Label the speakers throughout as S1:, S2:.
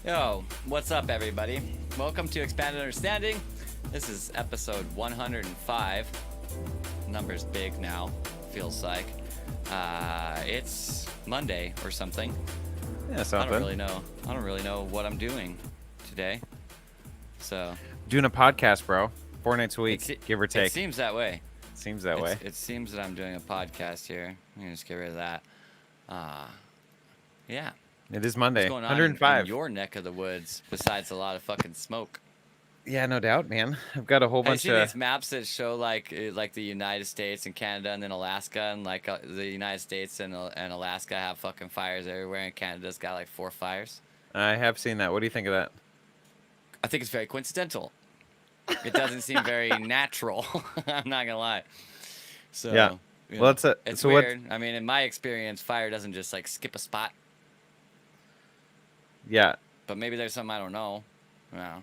S1: Yo, what's up, everybody? Welcome to Expanded Understanding. This is episode 105. Number's big now, feels like. It's Monday or something.
S2: Yeah, something.
S1: I don't really know what I'm doing today. So
S2: Doing a podcast, bro. 4 nights a week, give or take.
S1: It seems that way.
S2: Seems that way.
S1: It seems that I'm doing a podcast here. I'm gonna just get rid of that. Yeah.
S2: It is Monday.
S1: What's going on
S2: 105.
S1: in your neck of the woods besides a lot of fucking smoke?
S2: Yeah, no doubt, man. I've got a whole bunch
S1: Have you seen
S2: of
S1: these maps that show like the United States and Canada and then Alaska, and like the United States and Alaska have fucking fires everywhere, and Canada's got like 4 fires?
S2: I have seen that. What do you think of that?
S1: I think it's very coincidental. It doesn't seem very natural. I'm not gonna lie. So
S2: Yeah. Well,
S1: it's
S2: so
S1: weird. I mean, in my experience, fire doesn't just like skip a spot.
S2: Yeah.
S1: But maybe there's something I don't know. No, I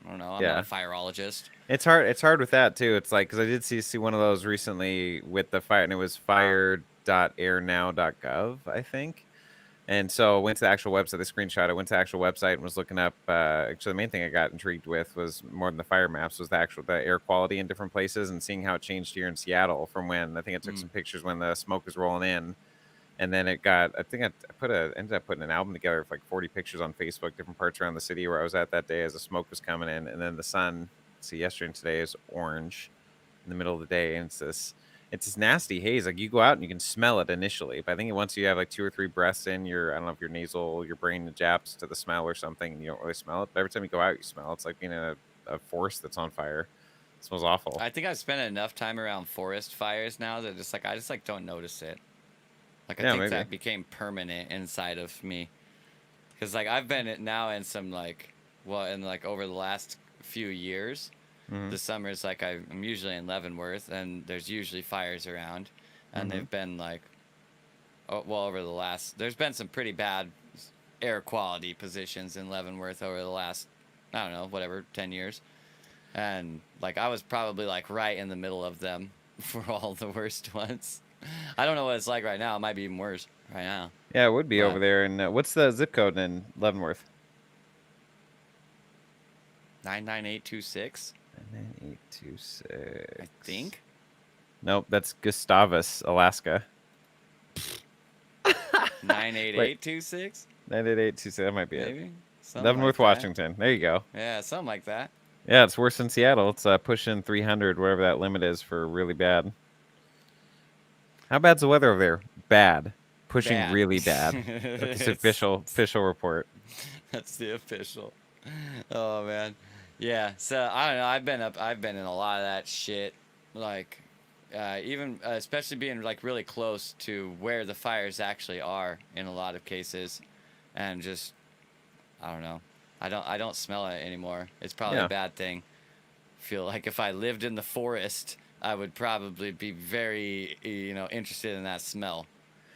S1: don't know. I'm
S2: Yeah.
S1: not a fireologist.
S2: It's hard. It's hard with that too. It's like because I did see one of those recently with the fire, and it was fire.airnow.gov, I think. And so I went to the actual website, the screenshot. I went to the actual website and was looking up. Actually, the main thing I got intrigued with was more than the fire maps, was the air quality in different places and seeing how it changed here in Seattle from when I think I took some pictures when the smoke was rolling in, and then it got. I think I ended up putting an album together of like 40 pictures on Facebook, different parts around the city where I was at that day as the smoke was coming in, and then the sun. See, yesterday and today is orange in the middle of the day, and it's this nasty haze. Like you go out and you can smell it initially, but I think once you have like 2 or 3 breaths in, I don't know if your brain adapts to the smell or something, and you don't really smell it. But every time you go out, you smell it. It's like being in a forest that's on fire. It smells awful.
S1: I think I've spent enough time around forest fires now that I just like don't notice it. Like I think
S2: maybe.
S1: that became permanent inside of me. Because like I've been now in some like over the last few years.
S2: Mm-hmm.
S1: The summers, like I'm usually in Leavenworth, and there's usually fires around, and they've been like, over the last, there's been some pretty bad air quality positions in Leavenworth over the last, I don't know, whatever, 10 years, and like I was probably like right in the middle of them for all the worst ones. I don't know what it's like right now. It might be even worse right now.
S2: Yeah, it would be over there. And what's the zip code in Leavenworth?
S1: 99826.
S2: 99826.
S1: I think.
S2: Nope, that's Gustavus, Alaska.
S1: 98826.
S2: 98826. That might be
S1: Maybe.
S2: it.
S1: Something
S2: Leavenworth,
S1: like that.
S2: Washington. There you go.
S1: Yeah, something like that.
S2: Yeah, it's worse than Seattle. It's pushing 300, whatever that limit is for really bad. How bad's the weather over there? Bad. Pushing
S1: Bad.
S2: really bad. That's the official report.
S1: That's the official. Oh man. Yeah. So I don't know. I've been in a lot of that shit. Like, even especially being like really close to where the fires actually are in a lot of cases, and just I don't know. I don't smell it anymore. It's probably a bad thing. Feel like if I lived in the forest, I would probably be very interested in that smell.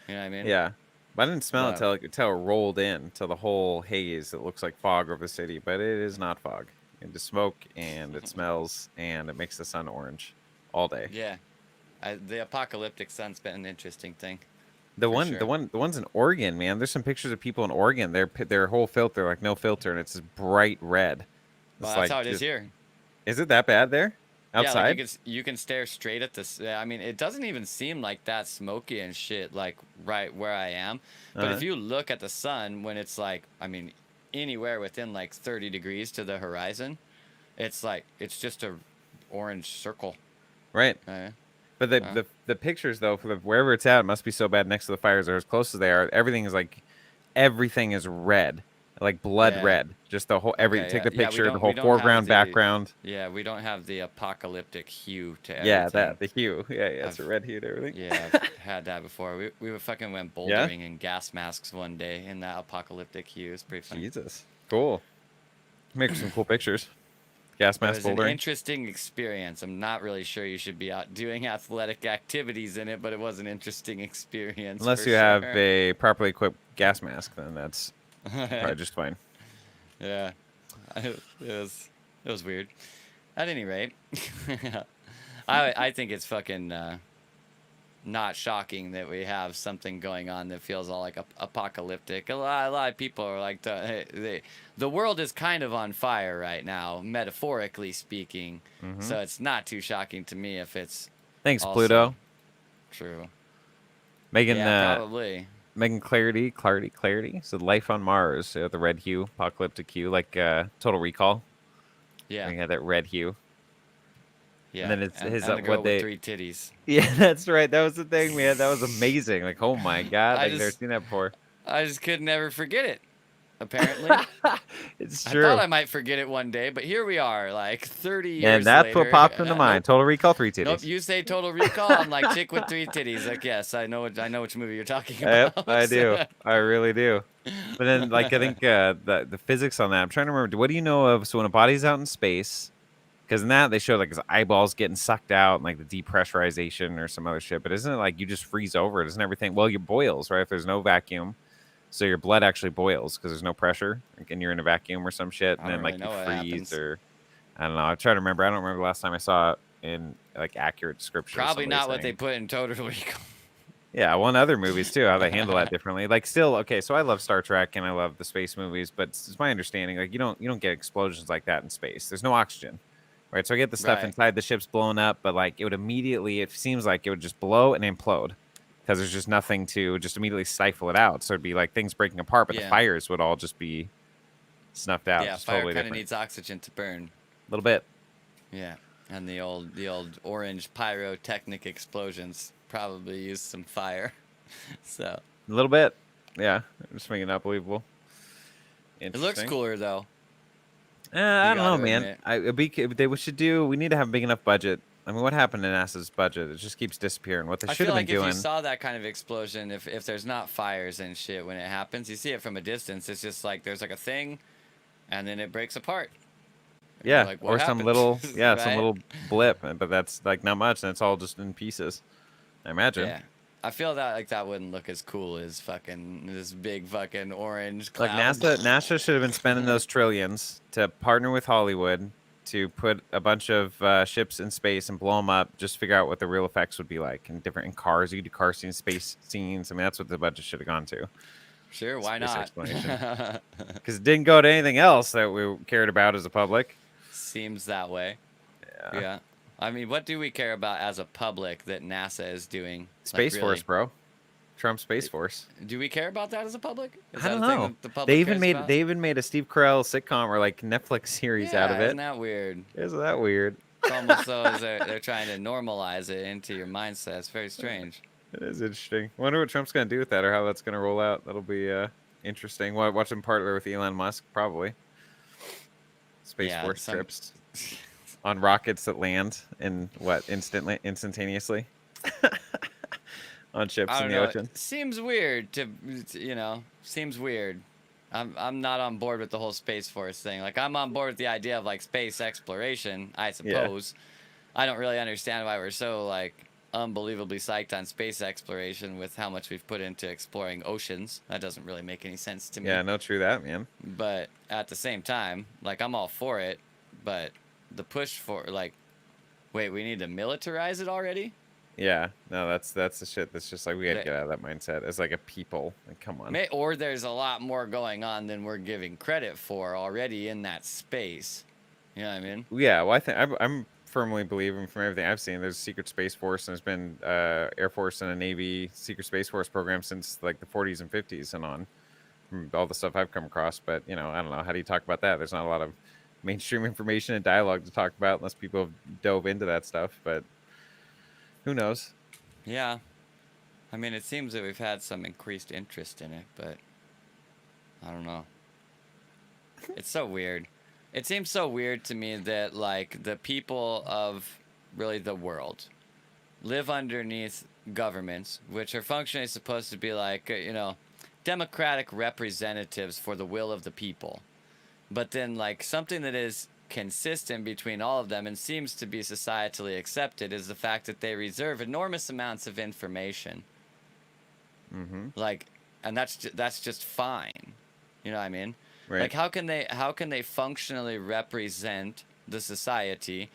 S1: You know what I mean?
S2: Yeah. But I didn't smell it until it rolled in, till the whole haze. It looks like fog over the city, but it is not fog. It's just smoke, and it smells, and it makes the sun orange all day.
S1: Yeah. The apocalyptic sun's been an interesting thing.
S2: The ones in Oregon, man. There's some pictures of people in Oregon. Their whole filter, like no filter, and it's just bright red.
S1: Well, that's how it is here.
S2: Is it that bad there? Outside?
S1: Yeah, like you can stare straight at this. I mean, it doesn't even seem like that smoky and shit, like right where I am. But if you look at the sun when it's like, I mean, anywhere within like 30 degrees to the horizon, it's just a orange circle.
S2: Right. But the pictures though, for wherever it's at, it must be so bad next to the fires or as close as they are. Everything is red. Like blood red, just the whole take the picture, the whole foreground, background.
S1: Yeah, we don't have the apocalyptic hue to everything.
S2: Yeah, the hue. Yeah, it's a red hue to everything.
S1: Yeah, I've had that before. We fucking went bouldering in gas masks one day in that apocalyptic hue. It's pretty funny.
S2: Jesus, cool. Make some cool pictures. Gas mask bouldering.
S1: It was an interesting experience. I'm not really sure you should be out doing athletic activities in it, but it was an interesting experience.
S2: Unless you have a properly equipped gas mask, then that's probably just fine.
S1: Yeah, it was weird. At any rate, I think it's fucking not shocking that we have something going on that feels all like apocalyptic. A lot of people are like, the world is kind of on fire right now, metaphorically speaking.
S2: Mm-hmm.
S1: So it's not too shocking to me if it's
S2: Thanks,
S1: also
S2: Pluto.
S1: true.
S2: Megan,
S1: Yeah, probably.
S2: Megan Clarity. So life on Mars, the red hue, apocalyptic hue, like Total Recall.
S1: Yeah,
S2: We had that red hue, and
S1: yeah.
S2: then it's
S1: And
S2: his
S1: and the girl
S2: what
S1: with
S2: they.
S1: 3 titties.
S2: Yeah, that's right. That was the thing, man. That was amazing. Like, oh my god,
S1: I
S2: like never
S1: just
S2: seen that before.
S1: I just could never forget it. Apparently.
S2: It's
S1: I thought
S2: true.
S1: I might forget it one day, but here we are, like 30
S2: And
S1: years
S2: that's what
S1: later.
S2: popped into
S1: Nope.
S2: mind. Total Recall, three
S1: Nope,
S2: titties.
S1: you say Total Recall, I'm like chick with 3 titties. Like, yes, I know which movie you're talking
S2: Yep,
S1: about.
S2: I do. I really do. But then, like, I think the physics on that. I'm trying to remember. What do you know of? So when a body's out in space, because in that they show like his eyeballs getting sucked out, and, like the depressurization or some other shit. But isn't it like you just freeze over? Doesn't everything? Well, you boils, right? If there's no vacuum, so your blood actually boils because there's no pressure, like, and you're in a vacuum or some shit,
S1: I
S2: and
S1: don't
S2: then
S1: really
S2: like you
S1: know what
S2: freeze
S1: happens.
S2: or I don't know. I try to remember. I don't remember the last time I saw it in like accurate description of
S1: Probably
S2: somebody
S1: not what they
S2: saying.
S1: put in Total Recall.
S2: Yeah, well, in other movies too, how they handle that differently. Like, still, okay, so I love Star Trek and I love the space movies, but it's my understanding, like, you don't get explosions like that in space. There's no oxygen, right? So I get the stuff
S1: Right.
S2: inside the ship's blown up, but like it would immediately, it seems like it would just blow and implode because there's just nothing to just immediately stifle it out. So it'd be like things breaking apart, but the
S1: Yeah.
S2: fires would all just be snuffed out,
S1: Yeah,
S2: just
S1: fire
S2: totally
S1: kind of
S2: different.
S1: needs oxygen to burn.
S2: A little bit,
S1: Yeah. And the old orange pyrotechnic explosions probably used some fire. So,
S2: a little bit. Yeah, just making it unbelievable.
S1: it looks
S2: Interesting.
S1: cooler though.
S2: I
S1: You
S2: don't
S1: got
S2: know,
S1: to
S2: man.
S1: admit.
S2: They should do. We need to have a big enough budget. I mean, what happened to NASA's budget? It just keeps disappearing. What they
S1: I
S2: should
S1: feel
S2: have been
S1: like if you
S2: doing.
S1: saw that kind of explosion, if there's not fires and shit when it happens, you see it from a distance. It's just like there's like a thing, and then it breaks apart. And you're
S2: Yeah,
S1: like, what
S2: or some
S1: happened?
S2: little, yeah, some
S1: Right?
S2: little blip, but that's like not much, and it's all just in pieces. I imagine.
S1: Yeah. I feel that like that wouldn't look as cool as fucking this big fucking orange
S2: Like
S1: cloud.
S2: NASA should have been spending those trillions to partner with Hollywood to put a bunch of ships in space and blow them up. Just figure out what the real effects would be like in cars. You could do car scenes, space scenes. I mean, that's what the budget should have gone to.
S1: Sure, why
S2: Space
S1: not?
S2: exploration. Because it didn't go to anything else that we cared about as a public.
S1: Seems that way.
S2: Yeah.
S1: Yeah. I mean, what do we care about as a public that NASA is doing? Like,
S2: Space Force,
S1: really?
S2: bro. Trump Space Force.
S1: Do we care about that as a public? Is
S2: I
S1: that
S2: don't
S1: a thing
S2: know.
S1: that the public cares about?
S2: They even made a Steve Carell sitcom or like Netflix series out of
S1: Yeah,
S2: it.
S1: isn't that weird?
S2: Isn't that weird?
S1: It's almost though as they're trying to normalize it into your mindset. It's very strange.
S2: It is interesting. Wonder what Trump's gonna do with that or how that's gonna roll out. That'll be interesting. Watch him partner with Elon Musk, probably. Space
S1: Yeah,
S2: Force
S1: some
S2: trips on rockets that land in what instantaneously on ships
S1: I
S2: in
S1: don't
S2: the
S1: know.
S2: ocean.
S1: It seems weird to seems weird. I'm not on board with the whole Space Force thing. Like I'm on board with the idea of like space exploration, I
S2: Yeah.
S1: suppose. I don't really understand why we're so like unbelievably psyched on space exploration with how much we've put into exploring oceans. That doesn't really make any sense to me.
S2: Yeah, no, true that, man.
S1: But at the same time, like I'm all for it, but the push for like wait, we need to militarize it already?
S2: Yeah, no, that's the shit. That's just like we got to
S1: That-
S2: get out of that mindset as like a people. Like, come on.
S1: Or there's a lot more going on than we're giving credit for already in that space. You know what I mean?
S2: Yeah, well, I'm firmly believing from everything I've seen, there's a secret space force and there's been Air Force and a Navy secret space force program since like the 40s and 50s and on. From all the stuff I've come across, but I don't know. How do you talk about that? There's not a lot of mainstream information and dialogue to talk about unless people have dove into that stuff. But who knows?
S1: Yeah. I mean, it seems that we've had some increased interest in it, but I don't know. It's so weird. It seems so weird to me that, like, the people of really the world live underneath governments, which are functionally supposed to be like, democratic representatives for the will of the people. But then, like, something that is consistent between all of them and seems to be societally accepted is the fact that they reserve enormous amounts of information.
S2: Mm-hmm.
S1: Like, and that's just fine. You know what I mean?
S2: Right.
S1: Like, how can they functionally represent the society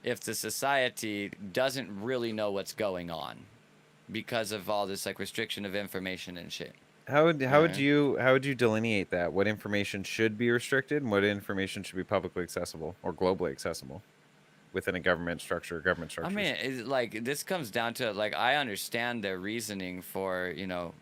S1: if the society doesn't really know what's going on? because of all this like restriction of information and shit.
S2: How would
S1: You know
S2: how
S1: what I
S2: would
S1: mean?
S2: you how would you delineate that? What information should be restricted and what information should be publicly accessible or globally accessible within a government structure, government
S1: I
S2: structures?
S1: mean, like this comes down to like I understand their reasoning for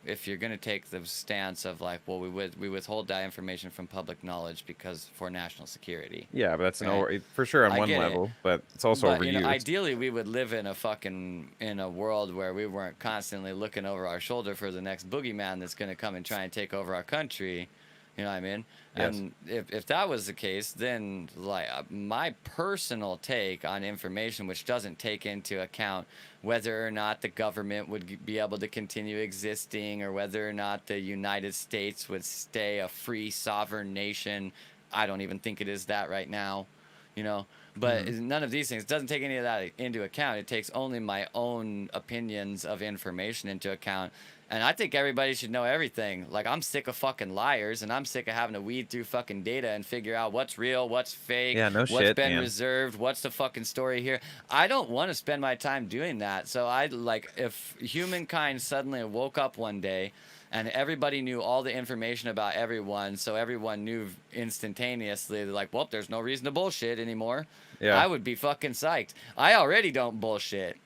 S1: if you're gonna take the stance of like, well, we withhold that information from public knowledge because for national security,
S2: Yeah, but that's
S1: right?
S2: for sure on
S1: I
S2: one
S1: get it.
S2: level, but it's also
S1: But
S2: overused.
S1: ideally, we would live in a world where we weren't constantly looking over our shoulder for the next boogeyman that's going to come and try and take over our country. You know what I mean?
S2: Yes.
S1: And if that was the case, then like my personal take on information, which doesn't take into account whether or not the government would be able to continue existing or whether or not the United States would stay a free sovereign nation. I don't even think it is that right now. You know, but
S2: Mhm.
S1: none of these things doesn't take any of that into account. It takes only my own opinions of information into account. And I think everybody should know everything. Like I'm sick of fucking liars, and I'm sick of having to weed through fucking data and figure out what's real, what's fake,
S2: Yeah, no
S1: what's
S2: shit,
S1: been
S2: man.
S1: reserved, what's the fucking story here. I don't want to spend my time doing that. So I like if humankind suddenly woke up one day and everybody knew all the information about everyone, so everyone knew instantaneously, they're like, well, there's no reason to bullshit anymore.
S2: Yeah.
S1: I would be fucking psyched. I already don't bullshit.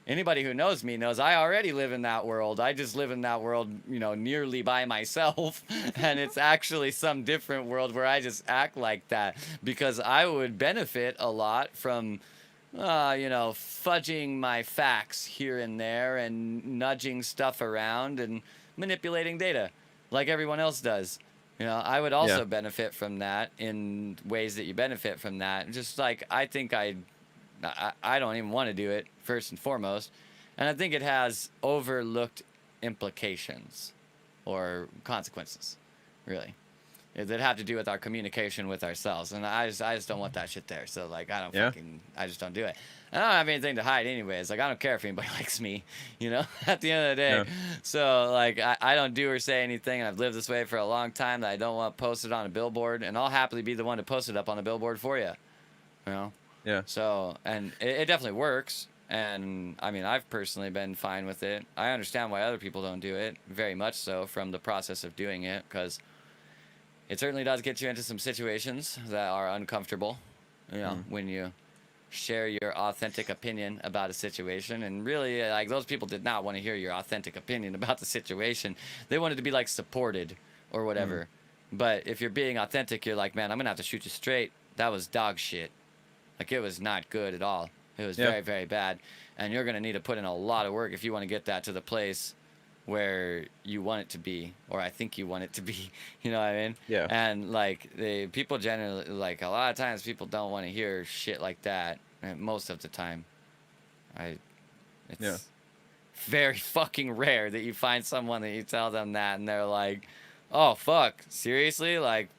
S1: Anybody who knows me knows I already live in that world. I just live in that world, nearly by myself. And it's actually some different world where I just act like that because I would benefit a lot from fudging my facts here and there and nudging stuff around and manipulating data like everyone else does. I would
S2: Yeah.
S1: also benefit from that in ways that you benefit from that. Just like I think I don't even want to do it first and foremost. And I think it has overlooked implications or consequences, really, that have to do with our communication with ourselves. And I just don't want that shit there. So like
S2: Yeah.
S1: I just don't do it. I don't have anything to hide anyways. Like I don't care if anybody likes me, at the end of the day.
S2: Yeah.
S1: So like I don't do or say anything, and I've lived this way for a long time that I don't want posted on a billboard, and I'll happily be the one to post it up on the billboard for you. You know?
S2: Yeah.
S1: So, and it definitely works. And I mean, I've personally been fine with it. I understand why other people don't do it, very much so, from the process of doing it, because it certainly does get you into some situations that are uncomfortable,
S2: Mm.
S1: when you share your authentic opinion about a situation. And really, like, those people did not want to hear your authentic opinion about the situation. They wanted to be, like, supported or
S2: Mm.
S1: whatever. But if you're being authentic, you're like, man, I'm going to have to shoot you straight. That was dog shit. Like, it was not good at all. It was
S2: Yeah.
S1: very, very bad. And you're going to need to put in a lot of work if you want to get that to the place where you want it to be, or I think you want it to be. You know what I mean?
S2: Yeah.
S1: And, like, the people generally, like, a lot of times people don't want to hear shit like that. And most of the time. It's
S2: Yeah.
S1: very fucking rare that you find someone that you tell them that and they're like, oh, fuck, seriously? Like,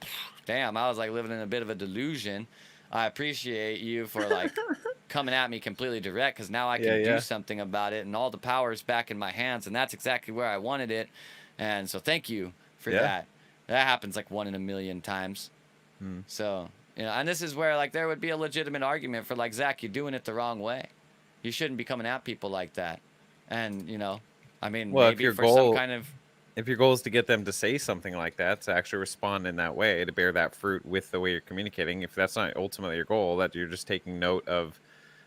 S1: damn, I was, like, living in a bit of a delusion. I appreciate you for like coming at me completely direct because now I
S2: Yeah.
S1: can do
S2: Yeah.
S1: something about it and all the power is back in my hands and that's exactly where I wanted it. And so thank you for
S2: Yeah.
S1: that. That happens like 1 in a million times.
S2: Mm.
S1: So, and this is where like there would be a legitimate argument for like, Zach, you're doing it the wrong way. You shouldn't be coming at people like that. And, I mean,
S2: Well, if
S1: maybe
S2: your
S1: for some
S2: goal
S1: kind of,
S2: if your goal is to get them to say something like that, to actually respond in that way, to bear that fruit with the way you're communicating, if that's not ultimately your goal, that you're just taking note of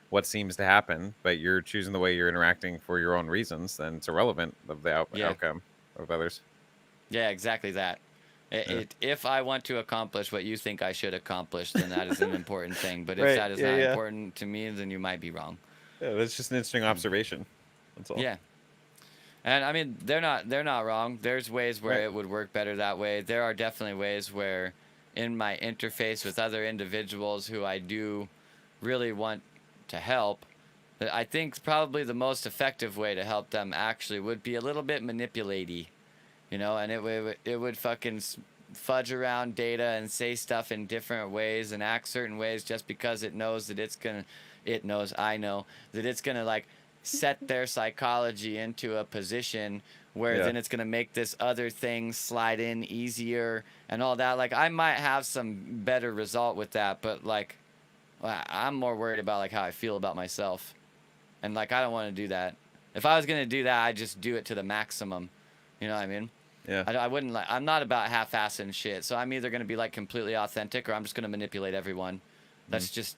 S2: what seems to happen, but you're choosing the way you're interacting for your own reasons, then it's irrelevant of the
S1: yeah.
S2: outcome of others.
S1: Yeah, exactly that.
S2: Yeah.
S1: If I want to accomplish what you think I should accomplish, then that is an important thing. But if
S2: Right.
S1: that is
S2: Yeah.
S1: not
S2: Yeah.
S1: important to me, then you might be wrong.
S2: Yeah. That's just an interesting observation. That's all.
S1: Yeah. And I mean, they're not wrong. There's ways where
S2: Right.
S1: it would work better that way. There are definitely ways where in my interface with other individuals who I do really want to help, that I think probably the most effective way to help them actually would be a little bit manipulaty, and it would fucking fudge around data and say stuff in different ways and act certain ways just because it knows that I know that it's gonna like set their psychology into a position where
S2: Yeah.
S1: then it's gonna make this other thing slide in easier and all that. Like I might have some better result with that, but like I'm more worried about like how I feel about myself, and like I don't want to do that. If I was gonna do that, I'd just do it to the maximum. You know what I mean?
S2: Yeah.
S1: I wouldn't like. I'm not about half-assing shit. So I'm either gonna be like completely authentic, or I'm just gonna manipulate everyone.
S2: Mm.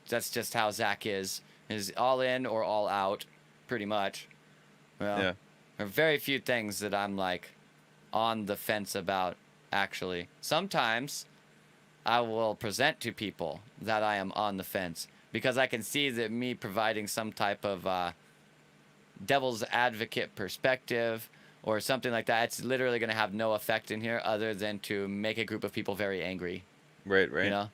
S1: That's just how Zach is. Is all in or all out, pretty much. Well,
S2: Yeah.
S1: there are very few things that I'm like on the fence about. Actually, sometimes I will present to people that I am on the fence because I can see that me providing some type of devil's advocate perspective or something like that, it's literally going to have no effect in here other than to make a group of people very angry.
S2: Right.
S1: You
S2: Right.
S1: know,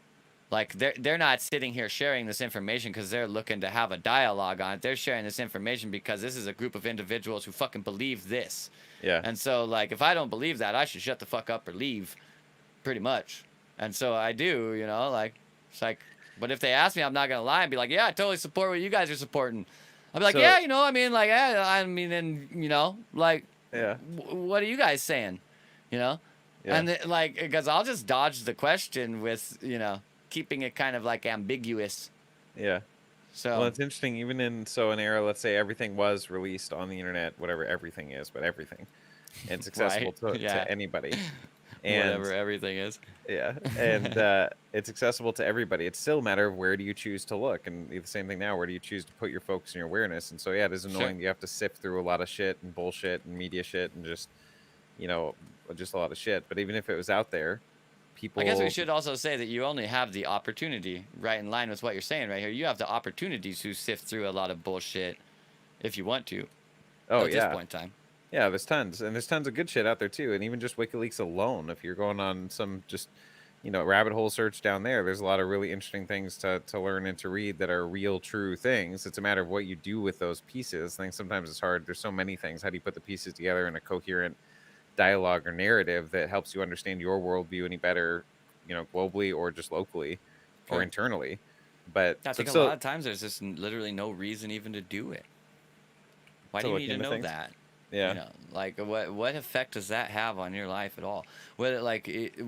S1: like they're not sitting here sharing this information because they're looking to have a dialogue on it. They're sharing this information because this is a group of individuals who fucking believe this.
S2: Yeah.
S1: And so, like, if I don't believe that, I should shut the fuck up or leave, pretty much. And so I do, you know, like, it's like, but if they ask me, I'm not gonna lie and be like, yeah, I totally support what you guys are supporting. I'll be like,
S2: So
S1: yeah, you know, I mean, like, and you know, like,
S2: yeah.
S1: what are you guys saying, you know?
S2: Yeah.
S1: And like, because I'll just dodge the question with, you know, keeping it kind of like ambiguous.
S2: Yeah.
S1: So
S2: Well, it's interesting. Even in an era, let's say everything was released on the internet, whatever everything is, but everything, and it's accessible
S1: right,
S2: to
S1: yeah,
S2: anybody. And
S1: whatever everything is.
S2: yeah, and it's accessible to everybody. It's still a matter of where do you choose to look, and the same thing now. Where do you choose to put your focus and your awareness? And so yeah, it is
S1: Sure.
S2: annoying. You have to sift through a lot of shit and bullshit and media shit and just you know just a lot of shit. But even if it was out there,
S1: I guess we
S2: people.
S1: should also say that you only have the opportunity, right in line with what you're saying right here. You have the opportunity to sift through a lot of bullshit if you want to
S2: Oh
S1: at this
S2: yeah,
S1: point in time.
S2: yeah. There's tons, and there's tons of good shit out there too. And even just WikiLeaks alone, if you're going on some just rabbit hole search down there, there's a lot of really interesting things to learn and to read that are real, true things. It's a matter of what you do with those pieces. I think sometimes it's hard. There's so many things. How do you put the pieces together in a coherent dialogue or narrative that helps you understand your worldview any better, globally or just locally or
S1: Okay.
S2: internally? But
S1: I think a
S2: still
S1: lot of times there's just literally no reason even to do it. Why
S2: to
S1: do you
S2: look
S1: need to
S2: into
S1: know
S2: things.
S1: that? You
S2: Yeah.
S1: know, like what effect does that have on your life at all? Whether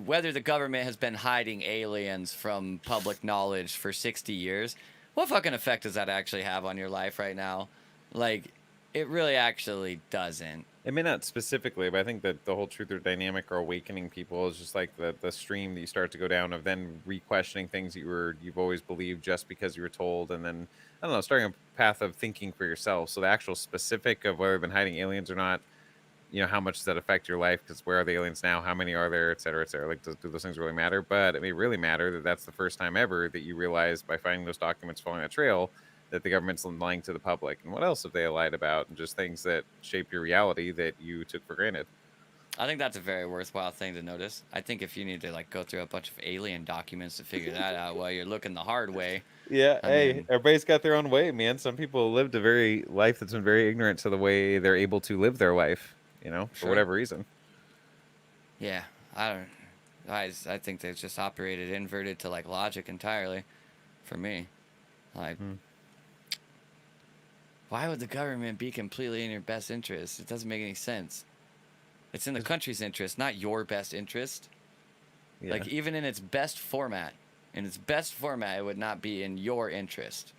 S1: whether the government has been hiding aliens from public knowledge for 60 years, what fucking effect does that actually have on your life right now? Like, it really actually doesn't.
S2: It may not specifically, but I think that the whole truth or dynamic or awakening people is just like the stream that you start to go down of then re-questioning things that you've always believed just because you were told, and then I don't know, starting a path of thinking for yourself. So the actual specific of whether they've been hiding aliens or not, how much does that affect your life? Because where are the aliens now? How many are there, et cetera, et cetera? Like, do those things really matter? But it may really matter that that's the first time ever that you realize by finding those documents following a trail that the government's lying to the public. And what else have they lied about? And just things that shape your reality that you took for granted.
S1: I think that's a very worthwhile thing to notice. I think if you need to like go through a bunch of alien documents to figure that out while you're looking the hard way,
S2: Yeah,
S1: I
S2: hey,
S1: mean,
S2: everybody's got their own way, man. Some people lived a very life that's been very ignorant to the way they're able to live their life, for
S1: sure.
S2: whatever reason.
S1: Yeah, I don't. I think they've just operated inverted to like logic entirely, for me. Like,
S2: Hmm.
S1: why would the government be completely in your best interest? It doesn't make any sense. It's in the country's interest, not your best interest.
S2: Yeah.
S1: Like, even in its best format, it would not be in your interest,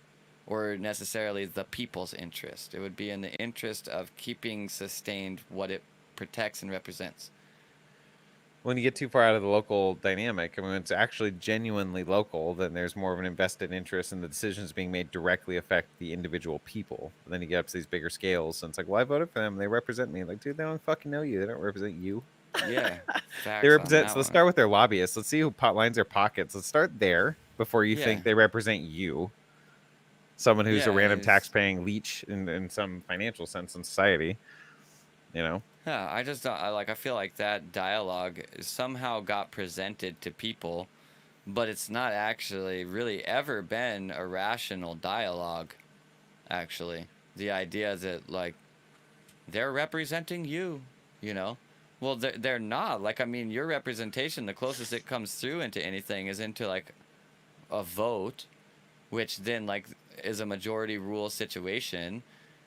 S1: or necessarily the people's interest. It would be in the interest of keeping sustained what it protects and represents.
S2: When you get too far out of the local dynamic, I mean, when it's actually genuinely local, then there's more of an invested interest in the decisions being made directly affect the individual people. And then you get up to these bigger scales, and it's like, well, I voted for them. They represent me. Like, dude, they don't fucking know you. They don't represent you.
S1: Yeah,
S2: They
S1: facts on
S2: represent.
S1: that
S2: So let's
S1: one.
S2: start with their lobbyists. Let's see who lines their pockets. Let's start there before you
S1: Yeah,
S2: think they represent you. Someone who's a
S1: yeah,
S2: random tax-paying leech in some financial sense in society.
S1: yeah. I just don't. I feel like that dialogue somehow got presented to people, but it's not actually really ever been a rational dialogue. Actually, the idea that like they're representing you, you know. Well, they're not. Like, I mean, your representation, the closest it comes through into anything is into like a vote, which then like is a majority rule situation.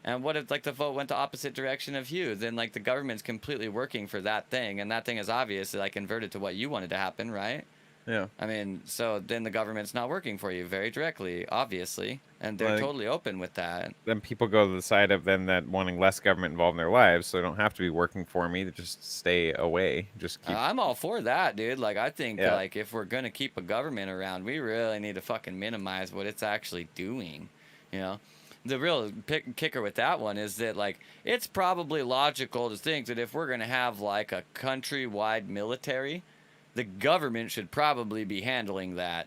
S1: And what if like the vote went the opposite direction of you? Then like the government's completely working for that thing, and that thing is obviously like inverted to what you wanted to happen, right?
S2: Yeah.
S1: I mean, so then the government's not working for you very directly, obviously, and they're
S2: Well, I think
S1: totally open with that.
S2: then people go to the side of then that wanting less government involved in their lives, so they don't have to be working for me. They just stay away. Just keep.
S1: I'm all for that, dude. Like, I think
S2: Yeah.
S1: like if we're gonna keep a government around, we really need to fucking minimize what it's actually doing. You know, the real kicker with that one is that like it's probably logical to think that if we're gonna have like a countrywide military, the government should probably be handling that.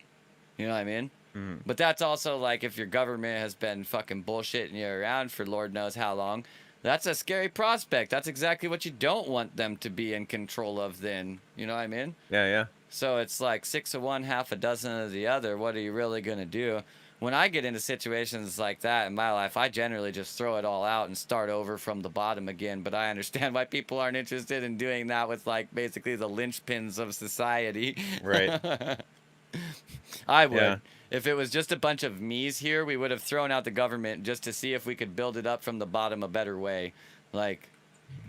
S1: You know what I mean?
S2: Mm.
S1: But that's also like if your government has been fucking bullshitting you around for Lord knows how long, that's a scary prospect. That's exactly what you don't want them to be in control of then. You know what I mean?
S2: Yeah. Yeah.
S1: So it's like 6 of one, half a dozen of the other. What are you really going to do? When I get into situations like that in my life, I generally just throw it all out and start over from the bottom again. But I understand why people aren't interested in doing that with like basically the linchpins of society.
S2: Right.
S1: I would.
S2: Yeah.
S1: If it was just a bunch of me's here, we would have thrown out the government just to see if we could build it up from the bottom a better way. Like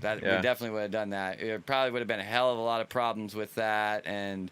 S1: that, we
S2: Yeah.
S1: definitely would have done that. It probably would have been a hell of a lot of problems with that, and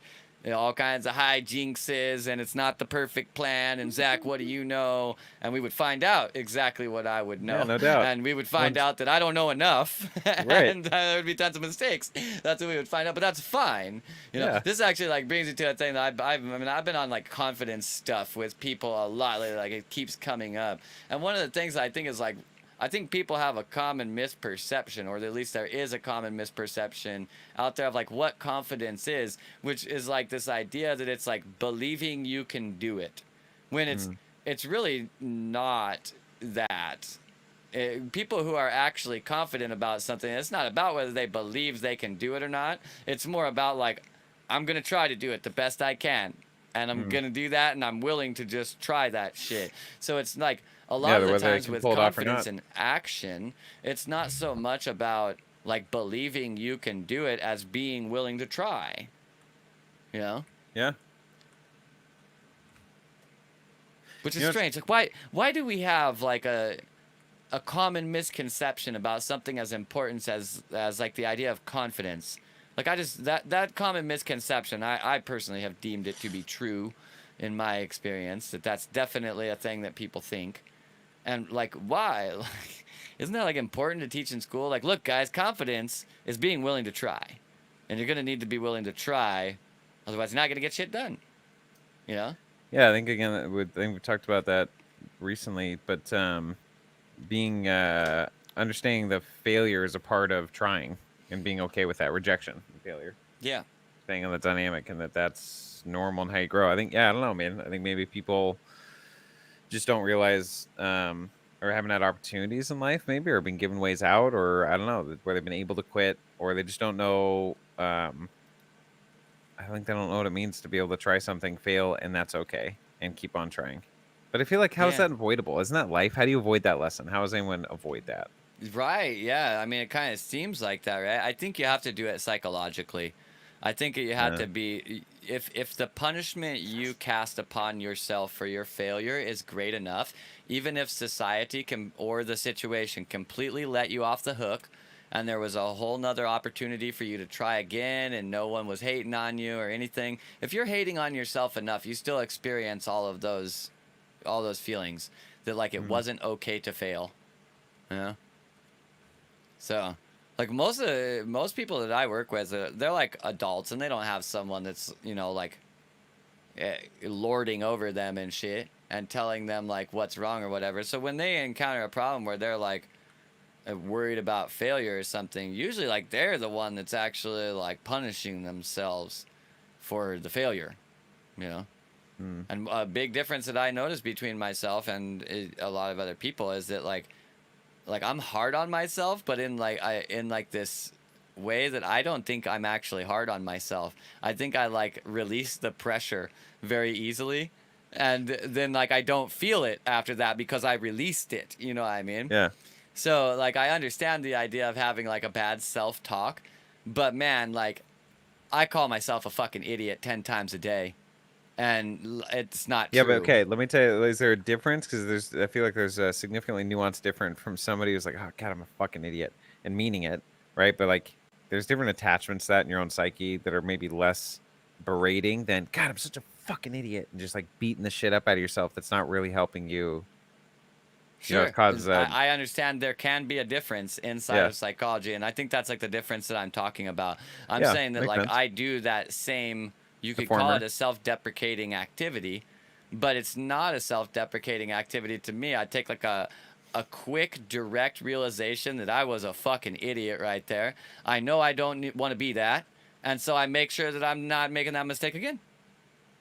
S1: all kinds of hijinxes, and it's not the perfect plan. And Zach, what do you know? And we would find out exactly what I would know.
S2: Yeah, no doubt.
S1: And we would find out that I don't know enough,
S2: Right.
S1: and there would be tons of mistakes. That's what we would find out, but that's fine. You know,
S2: Yeah.
S1: this actually like brings me to a thing that I mean, I've been on like confidence stuff with people a lot lately. Like it keeps coming up, and one of the things I think is like, I think people have a common misperception, or at least there is a common misperception out there of like what confidence is, which is like this idea that it's like believing you can do it, when it's really not that. People who are actually confident about something, it's not about whether they believe they can do it or not. It's more about like, I'm gonna try to do it the best I can, and I'm gonna do that, and I'm willing to just try that shit. So it's like a lot of the
S2: whether they
S1: times
S2: can
S1: with
S2: pull it off or
S1: confidence
S2: not.
S1: and action, it's not so much about like believing you can do it as being willing to try. You know?
S2: Yeah.
S1: Which is
S2: You know,
S1: strange. Like why do we have like a common misconception about something as important as like the idea of confidence? Like I just that common misconception, I personally have deemed it to be true in my experience, that's definitely a thing that people think. And like why? Like isn't that like important to teach in school? Like look guys, confidence is being willing to try. And you're going to need to be willing to try, otherwise you're not going to get shit done. You know?
S2: Yeah, I think again, I think we talked about that recently, but being understanding the failure is a part of trying and being okay with that rejection and failure.
S1: Yeah.
S2: Staying on the dynamic and that's normal and how you grow. I think, yeah, I don't know, man. I think maybe people just don't realize or haven't had opportunities in life, maybe, or been given ways out, or I don't know, where they've been able to quit, or they just don't know. I think they don't know what it means to be able to try something, fail, and that's okay, and keep on trying. But I feel like, how is
S1: Yeah.
S2: that avoidable? Isn't that life? How do you avoid that lesson? How does anyone avoid that?
S1: Right, yeah. I mean, it kind of seems like that, right? I think you have to do it psychologically. I think you have
S2: Yeah.
S1: to be if the punishment you cast upon yourself for your failure is great enough, even if society can or the situation completely let you off the hook and there was a whole nother opportunity for you to try again and no one was hating on you or anything. If you're hating on yourself enough, you still experience all those feelings that like it wasn't okay to fail. You know? So, like most people that I work with, they're like adults and they don't have someone that's like lording over them and shit and telling them like what's wrong or whatever. So when they encounter a problem where they're like worried about failure or something, usually like they're the one that's actually like punishing themselves for the failure, you know. And a big difference that I noticed between myself and a lot of other people is that like I'm hard on myself, but in like this way that I don't think I'm actually hard on myself. I think I like release the pressure very easily, and then like I don't feel it after that because I released it. You know what I mean?
S2: Yeah.
S1: So like I understand the idea of having like a bad self-talk, but man, like I call myself a fucking idiot 10 times a day, and it's not
S2: Yeah,
S1: true.
S2: but okay, let me tell you, is there a difference? Because I feel like there's a significantly nuanced different from somebody who's like, oh God, I'm a fucking idiot, and meaning it, right? But like, there's different attachments to that in your own psyche that are maybe less berating than God, I'm such a fucking idiot, and just like beating the shit up out of yourself. That's not really helping you. You know, it
S1: Sure.
S2: causes a
S1: I understand there can be a difference inside
S2: yeah,
S1: of psychology, and I think that's like the difference that I'm talking about. I'm
S2: yeah,
S1: saying that
S2: makes
S1: like
S2: sense.
S1: I do that same, you
S2: The
S1: could call it
S2: former,
S1: a self-deprecating activity, but it's not a self-deprecating activity to me. I take like a quick direct realization that I was a fucking idiot right there. I know I don't want to be that, and so I make sure that I'm not making that mistake again,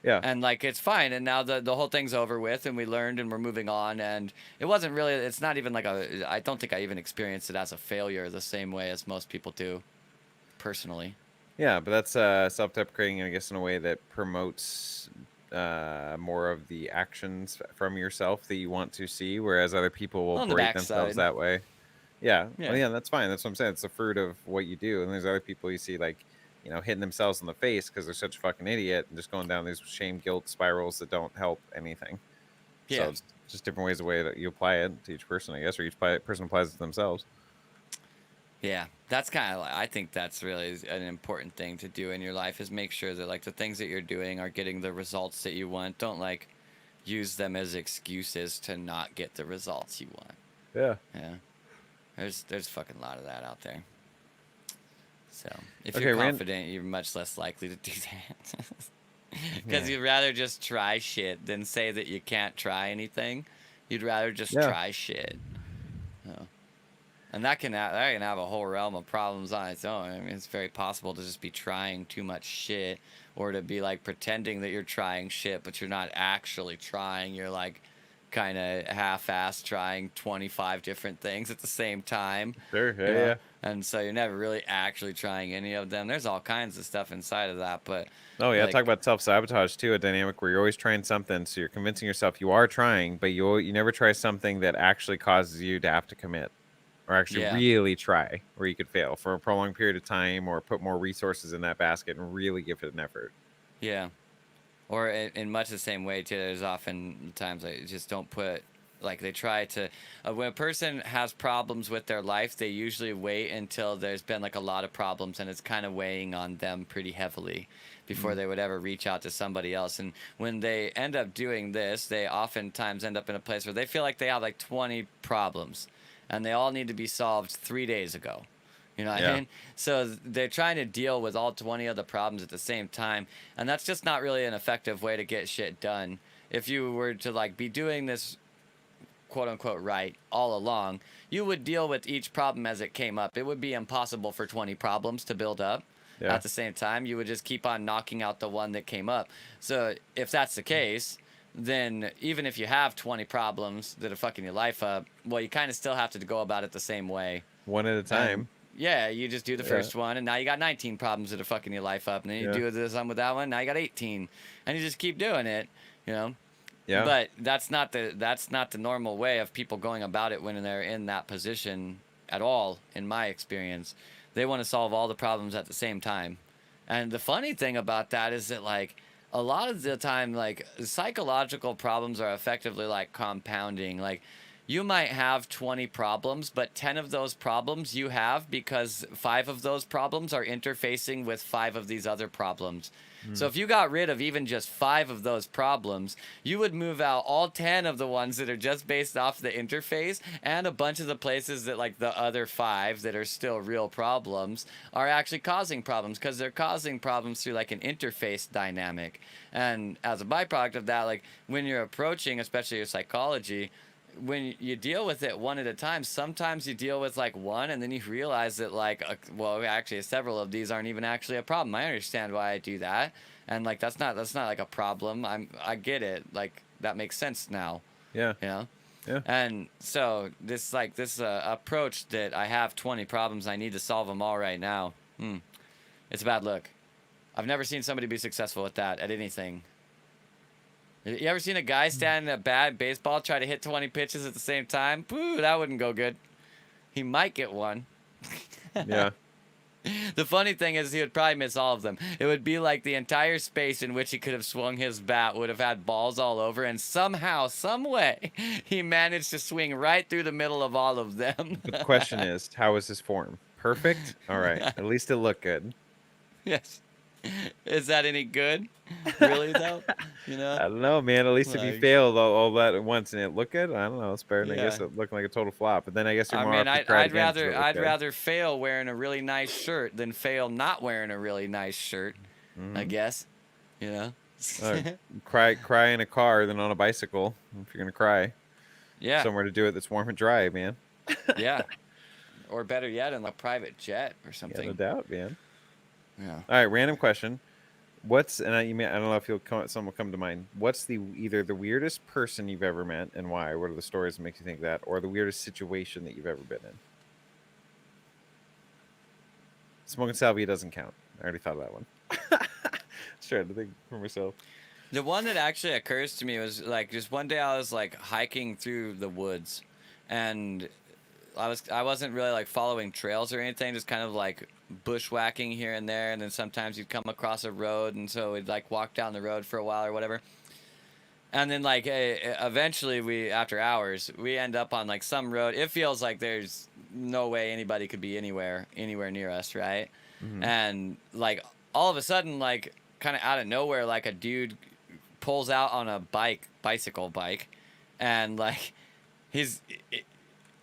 S2: yeah,
S1: and like it's fine, and now the whole thing's over with, and we learned and we're moving on, and it wasn't really, it's not even like a, I don't think I even experienced it as a failure the same way as most people do personally.
S2: yeah. But that's self-deprecating, I guess, in a way that promotes more of the actions from yourself that you want to see, whereas other people will
S1: On the
S2: berate themselves
S1: backside.
S2: that way. Yeah, well,
S1: Yeah.
S2: yeah, that's fine. That's what I'm saying. It's the fruit of what you do. And there's other people you see, like, you know, hitting themselves in the face because they're such a fucking idiot and just going down these shame guilt spirals that don't help anything. So
S1: Yeah.
S2: it's just different ways, the way that you apply it to each person, I guess, or person applies it to themselves.
S1: Yeah, that's kind of like, I think that's really an important thing to do in your life, is make sure that like the things that you're doing are getting the results that you want. Don't like use them as excuses to not get the results you want.
S2: Yeah.
S1: Yeah. There's fucking a lot of that out there. So if you're
S2: Okay, Rand.
S1: confident, you're much less likely to do that. Because
S2: Yeah.
S1: you'd rather just try shit than say that you can't try anything. You'd rather just
S2: Yeah.
S1: try shit. Oh. And that can have a whole realm of problems on its own. I mean, it's very possible to just be trying too much shit, or to be like pretending that you're trying shit, but you're not actually trying. You're like kind of half-assed trying 25 different things at the same time,
S2: Sure.
S1: you
S2: Yeah.
S1: know?
S2: Yeah.
S1: And so you're never really actually trying any of them. There's all kinds of stuff inside of that, but
S2: Oh yeah, talk
S1: like,
S2: about self-sabotage too, a dynamic where you're always trying something, so you're convincing yourself you are trying, but you never try something that actually causes you to have to commit or actually
S1: yeah,
S2: really try, where you could fail for a prolonged period of time or put more resources in that basket and really give it an effort.
S1: yeah. Or in much the same way too, there's often times I just don't put, like they try to, when a person has problems with their life, they usually wait until there's been like a lot of problems and it's kind of weighing on them pretty heavily before
S2: Mm.
S1: they would ever reach out to somebody else. And when they end up doing this, they oftentimes end up in a place where they feel like they have like 20 problems and they all need to be solved 3 days ago. You know what I
S2: Yeah.
S1: mean? So they're trying to deal with all 20 of the problems at the same time, and that's just not really an effective way to get shit done. If you were to like be doing this quote unquote right all along, you would deal with each problem as it came up. It would be impossible for 20 problems to build up
S2: Yeah.
S1: at the same time. You would just keep on knocking out the one that came up. So if that's the case, then even if you have 20 problems that are fucking your life up, well, you kind of still have to go about it the same way.
S2: One at a
S1: And
S2: time.
S1: yeah, you just do the
S2: Yeah.
S1: first one, and now you got 19 problems that are fucking your life up. And then you
S2: Yeah.
S1: do this one with that one, now you got 18, and you just keep doing it, you know.
S2: Yeah.
S1: But that's not the normal way of people going about it when they're in that position at all. In my experience, they want to solve all the problems at the same time. And the funny thing about that is that like a lot of the time, like psychological problems are effectively like compounding. Like you might have 20 problems, but 10 of those problems you have because 5 of those problems are interfacing with 5 of these other problems. So
S2: Mm.
S1: if you got rid of even just 5 of those problems, you would move out all 10 of the ones that are just based off the interface, and a bunch of the places that like the other 5 that are still real problems are actually causing problems, because they're causing problems through like an interface dynamic. And as a byproduct of that, like when you're approaching especially your psychology, when you deal with it one at a time, sometimes you deal with like one and then you realize that like well, actually several of these aren't even actually a problem. I understand why I do that, and like that's not like a problem. I get it, like that makes sense now,
S2: Yeah.
S1: you know.
S2: Yeah.
S1: And so this approach that I have 20 problems, I need to solve them all right now, it's a bad look. I've never seen somebody be successful with that at anything. You ever seen a guy stand in a bad baseball try to hit 20 pitches at the same time? Pooh, that wouldn't go good. He might get one.
S2: Yeah.
S1: The funny thing is he would probably miss all of them. It would be like the entire space in which he could have swung his bat would have had balls all over, and somehow, some way, he managed to swing right through the middle of all of them.
S2: But the question is, how is his form? Perfect? All right. At least it looked good.
S1: Yes. Is that any good? Really though? You know?
S2: I don't know, man. At least if you
S1: Like,
S2: failed all that at once and it looked good, I don't know. It's better than I
S1: yeah.
S2: guess it looking like a total flop. But then I guess you're
S1: I
S2: more
S1: mean,
S2: apt to
S1: I'd
S2: try it
S1: I'd
S2: again because it
S1: rather
S2: looked
S1: I'd
S2: good.
S1: rather fail wearing a really nice shirt than fail not wearing a really nice shirt, I
S2: Hmm.
S1: guess. You know?
S2: Cry in a car than on a bicycle if you're gonna cry.
S1: Yeah.
S2: Somewhere to do it that's warm and dry, man.
S1: Yeah. Or better yet, in like a private jet or
S2: Yeah, no
S1: something.
S2: doubt, man.
S1: Yeah.
S2: All right, random question. What's and I don't know if someone will come to mind. What's the either the weirdest person you've ever met and why? What are the stories that make you think that, or the weirdest situation that you've ever been in? Smoking salvia doesn't count. I already thought of that one. Just trying to think for myself.
S1: The one that actually occurs to me was like just one day I was like hiking through the woods, and I wasn't really like following trails or anything, just kind of like bushwhacking here and there, and then sometimes you'd come across a road, and so we'd like walk down the road for a while or whatever. And then like eventually we after hours we end up on like some road. It feels like there's no way anybody could be anywhere near us, right?
S2: Hmm.
S1: And like all of a sudden like kind of out of nowhere like a dude pulls out on a bicycle bike, and like he's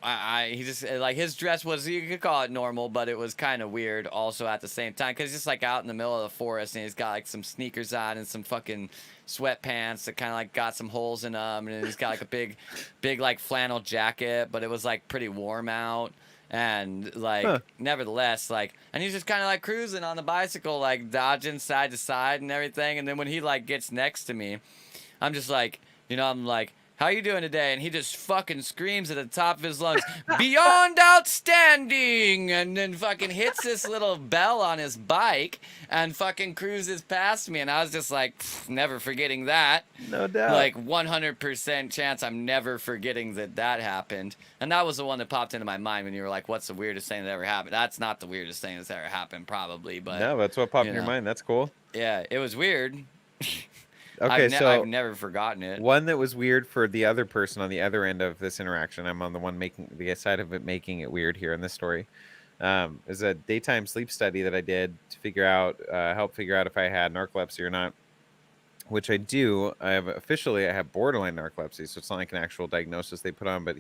S1: he just like his dress was, you could call it normal, but it was kind of weird also at the same time because he's just like out in the middle of the forest and he's got like some sneakers on and some fucking sweatpants that kind of like got some holes in them, and he's got like a big like flannel jacket, but it was like pretty warm out. And like
S2: Huh.
S1: nevertheless like, and he's just kind of like cruising on the bicycle like dodging side to side and everything, and then when he like gets next to me, I'm just like, I'm like, how you doing today? And he just fucking screams at the top of his lungs, beyond outstanding, and then fucking hits this little bell on his bike and fucking cruises past me. And I was just like, never forgetting that.
S2: No doubt.
S1: Like 100% chance I'm never forgetting that happened. And that was the one that popped into my mind when you were like, what's the weirdest thing that ever happened? That's not the weirdest thing that's ever happened, probably, but,
S2: No, that's what popped in your mind. That's cool.
S1: yeah, it was weird.
S2: Okay,
S1: I've
S2: so
S1: never forgotten it.
S2: one that was weird for the other person on the other end of this interaction. I'm on the one making the side of it, making it weird here in this story. Is a daytime sleep study that I did to figure out, help figure out if I had narcolepsy or not, which I do. I have borderline narcolepsy, so it's not like an actual diagnosis they put on, but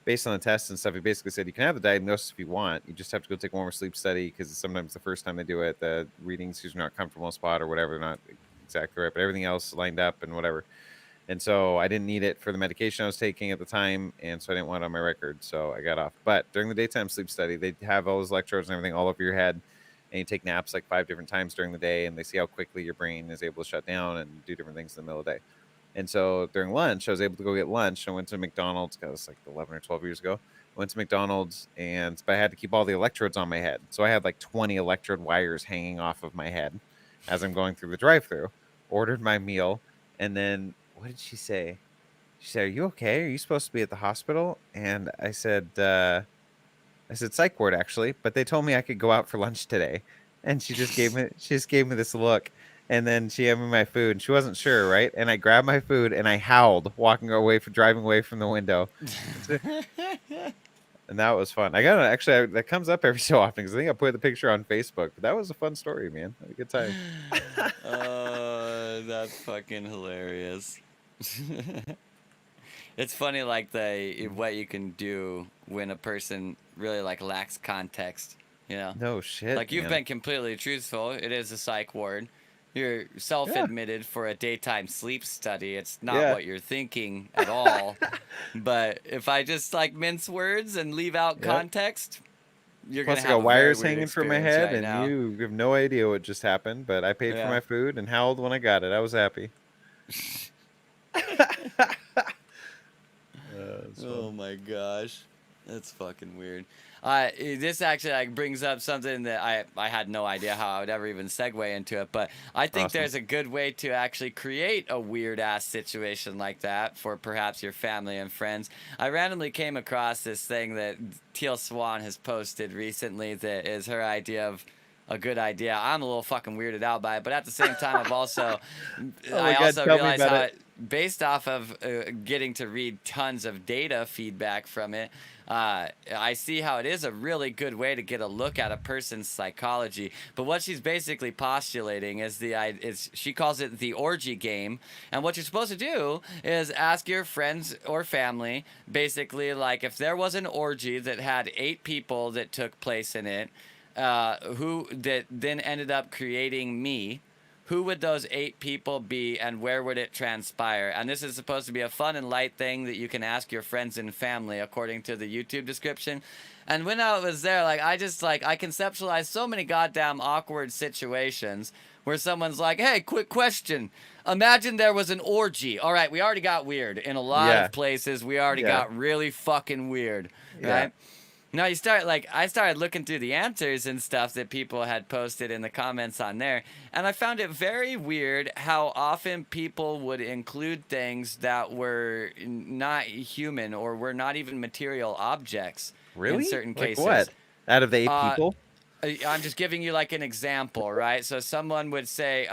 S2: based on the tests and stuff, he basically said you can have the diagnosis if you want. You just have to go take one more sleep study because sometimes the first time they do it, the readings usually not comfortable in spot or whatever, they're not exactly right, but everything else lined up and whatever. And so I didn't need it for the medication I was taking at the time, and so I didn't want it on my record, so I got off. But during the daytime sleep study, they have all those electrodes and everything all over your head, and you take naps like 5 different times during the day, and they see how quickly your brain is able to shut down and do different things in the middle of the day. And so during lunch, I was able to go get lunch. I went to McDonald's. God, it was like 11 or 12 years ago. I went to McDonald's, but I had to keep all the electrodes on my head. So I had like 20 electrode wires hanging off of my head as I'm going through the drive-through. Ordered my meal, and then what did she say? She said, "Are you okay? Are you supposed to be at the hospital?" And I said, "Psych ward, actually, but they told me I could go out for lunch today." And she just gave me this look, and then she gave me my food, and she wasn't sure, right? And I grabbed my food and I howled, driving away from the window, and that was fun. I got actually that comes up every so often because I think I put the picture on Facebook. But that was a fun story, man. Had a good time.
S1: That's fucking hilarious. It's funny, like what you can do when a person really like lacks context.
S2: No shit,
S1: Like you've
S2: man.
S1: been completely truthful. It is a psych ward. You're
S2: Yeah,
S1: self-admitted for a daytime sleep study. It's not
S2: yeah,
S1: what you're thinking at all. But if I just like mince words and leave out
S2: yep.
S1: context, you're gonna
S2: Plus, I
S1: have
S2: got
S1: a very
S2: wires
S1: weird
S2: hanging from my
S1: experience
S2: head,
S1: right
S2: and
S1: now.
S2: you have no idea what just happened. But I paid for
S1: Yeah.
S2: my food and howled when I got it. I was happy. It's
S1: Oh
S2: fun.
S1: my gosh, that's fucking weird. This actually like brings up something that I had no idea how I would ever even segue into it, but I think
S2: Awesome.
S1: there's a good way to actually create a weird ass situation like that for perhaps your family and friends. I randomly came across this thing that Teal Swan has posted recently that is her idea of a good idea. I'm a little fucking weirded out by it, but at the same time,
S2: Oh my
S1: I
S2: god,
S1: also
S2: tell me
S1: realize
S2: about
S1: how
S2: it.
S1: based off of getting to read tons of data feedback from it, I see how it is a really good way to get a look at a person's psychology. But what she's basically postulating is she calls it the orgy game. And what you're supposed to do is ask your friends or family, basically, like if there was an orgy that had 8 people that took place in it, who that then ended up creating me. Who would those 8 people be, and where would it transpire? And this is supposed to be a fun and light thing that you can ask your friends and family, according to the YouTube description. And when I was there, like, I conceptualized so many goddamn awkward situations where someone's like, hey, quick question. Imagine there was an orgy. All right, we already got weird. In a lot
S2: Yeah.
S1: of places, we already
S2: Yeah.
S1: got really fucking weird,
S2: Yeah.
S1: right? Now I started looking through the answers and stuff that people had posted in the comments on there, and I found it very weird how often people would include things that were not human or were not even material objects in
S2: Really?
S1: certain
S2: Like
S1: cases.
S2: what? Out of the 8
S1: Uh,
S2: people?
S1: I'm just giving you like an example, right? So someone would say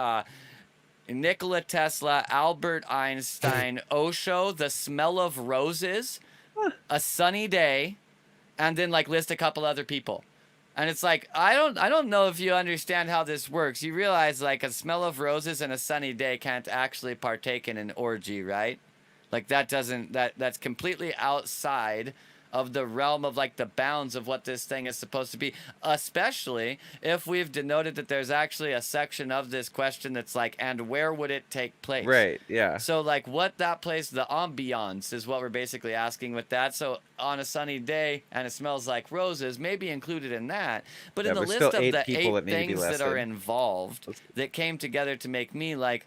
S1: Nikola Tesla, Albert Einstein, Osho, the smell of roses, a sunny day, and then like list a couple other people. And it's like, I don't know if you understand how this works. You realize like a smell of roses and a sunny day can't actually partake in an orgy, right? Like that's completely outside of the realm of like the bounds of what this thing is supposed to be, especially if we've denoted that there's actually a section of this question that's like, and where would it take place?
S2: Right. Yeah.
S1: So like what that place, the ambiance is what we're basically asking with that. So on a sunny day and it smells like roses may be included in that, but
S2: Yeah,
S1: in the
S2: but
S1: list
S2: still
S1: of
S2: 8
S1: the
S2: people
S1: 8
S2: that need to be
S1: things that are
S2: listed.
S1: involved that came together to make me, like,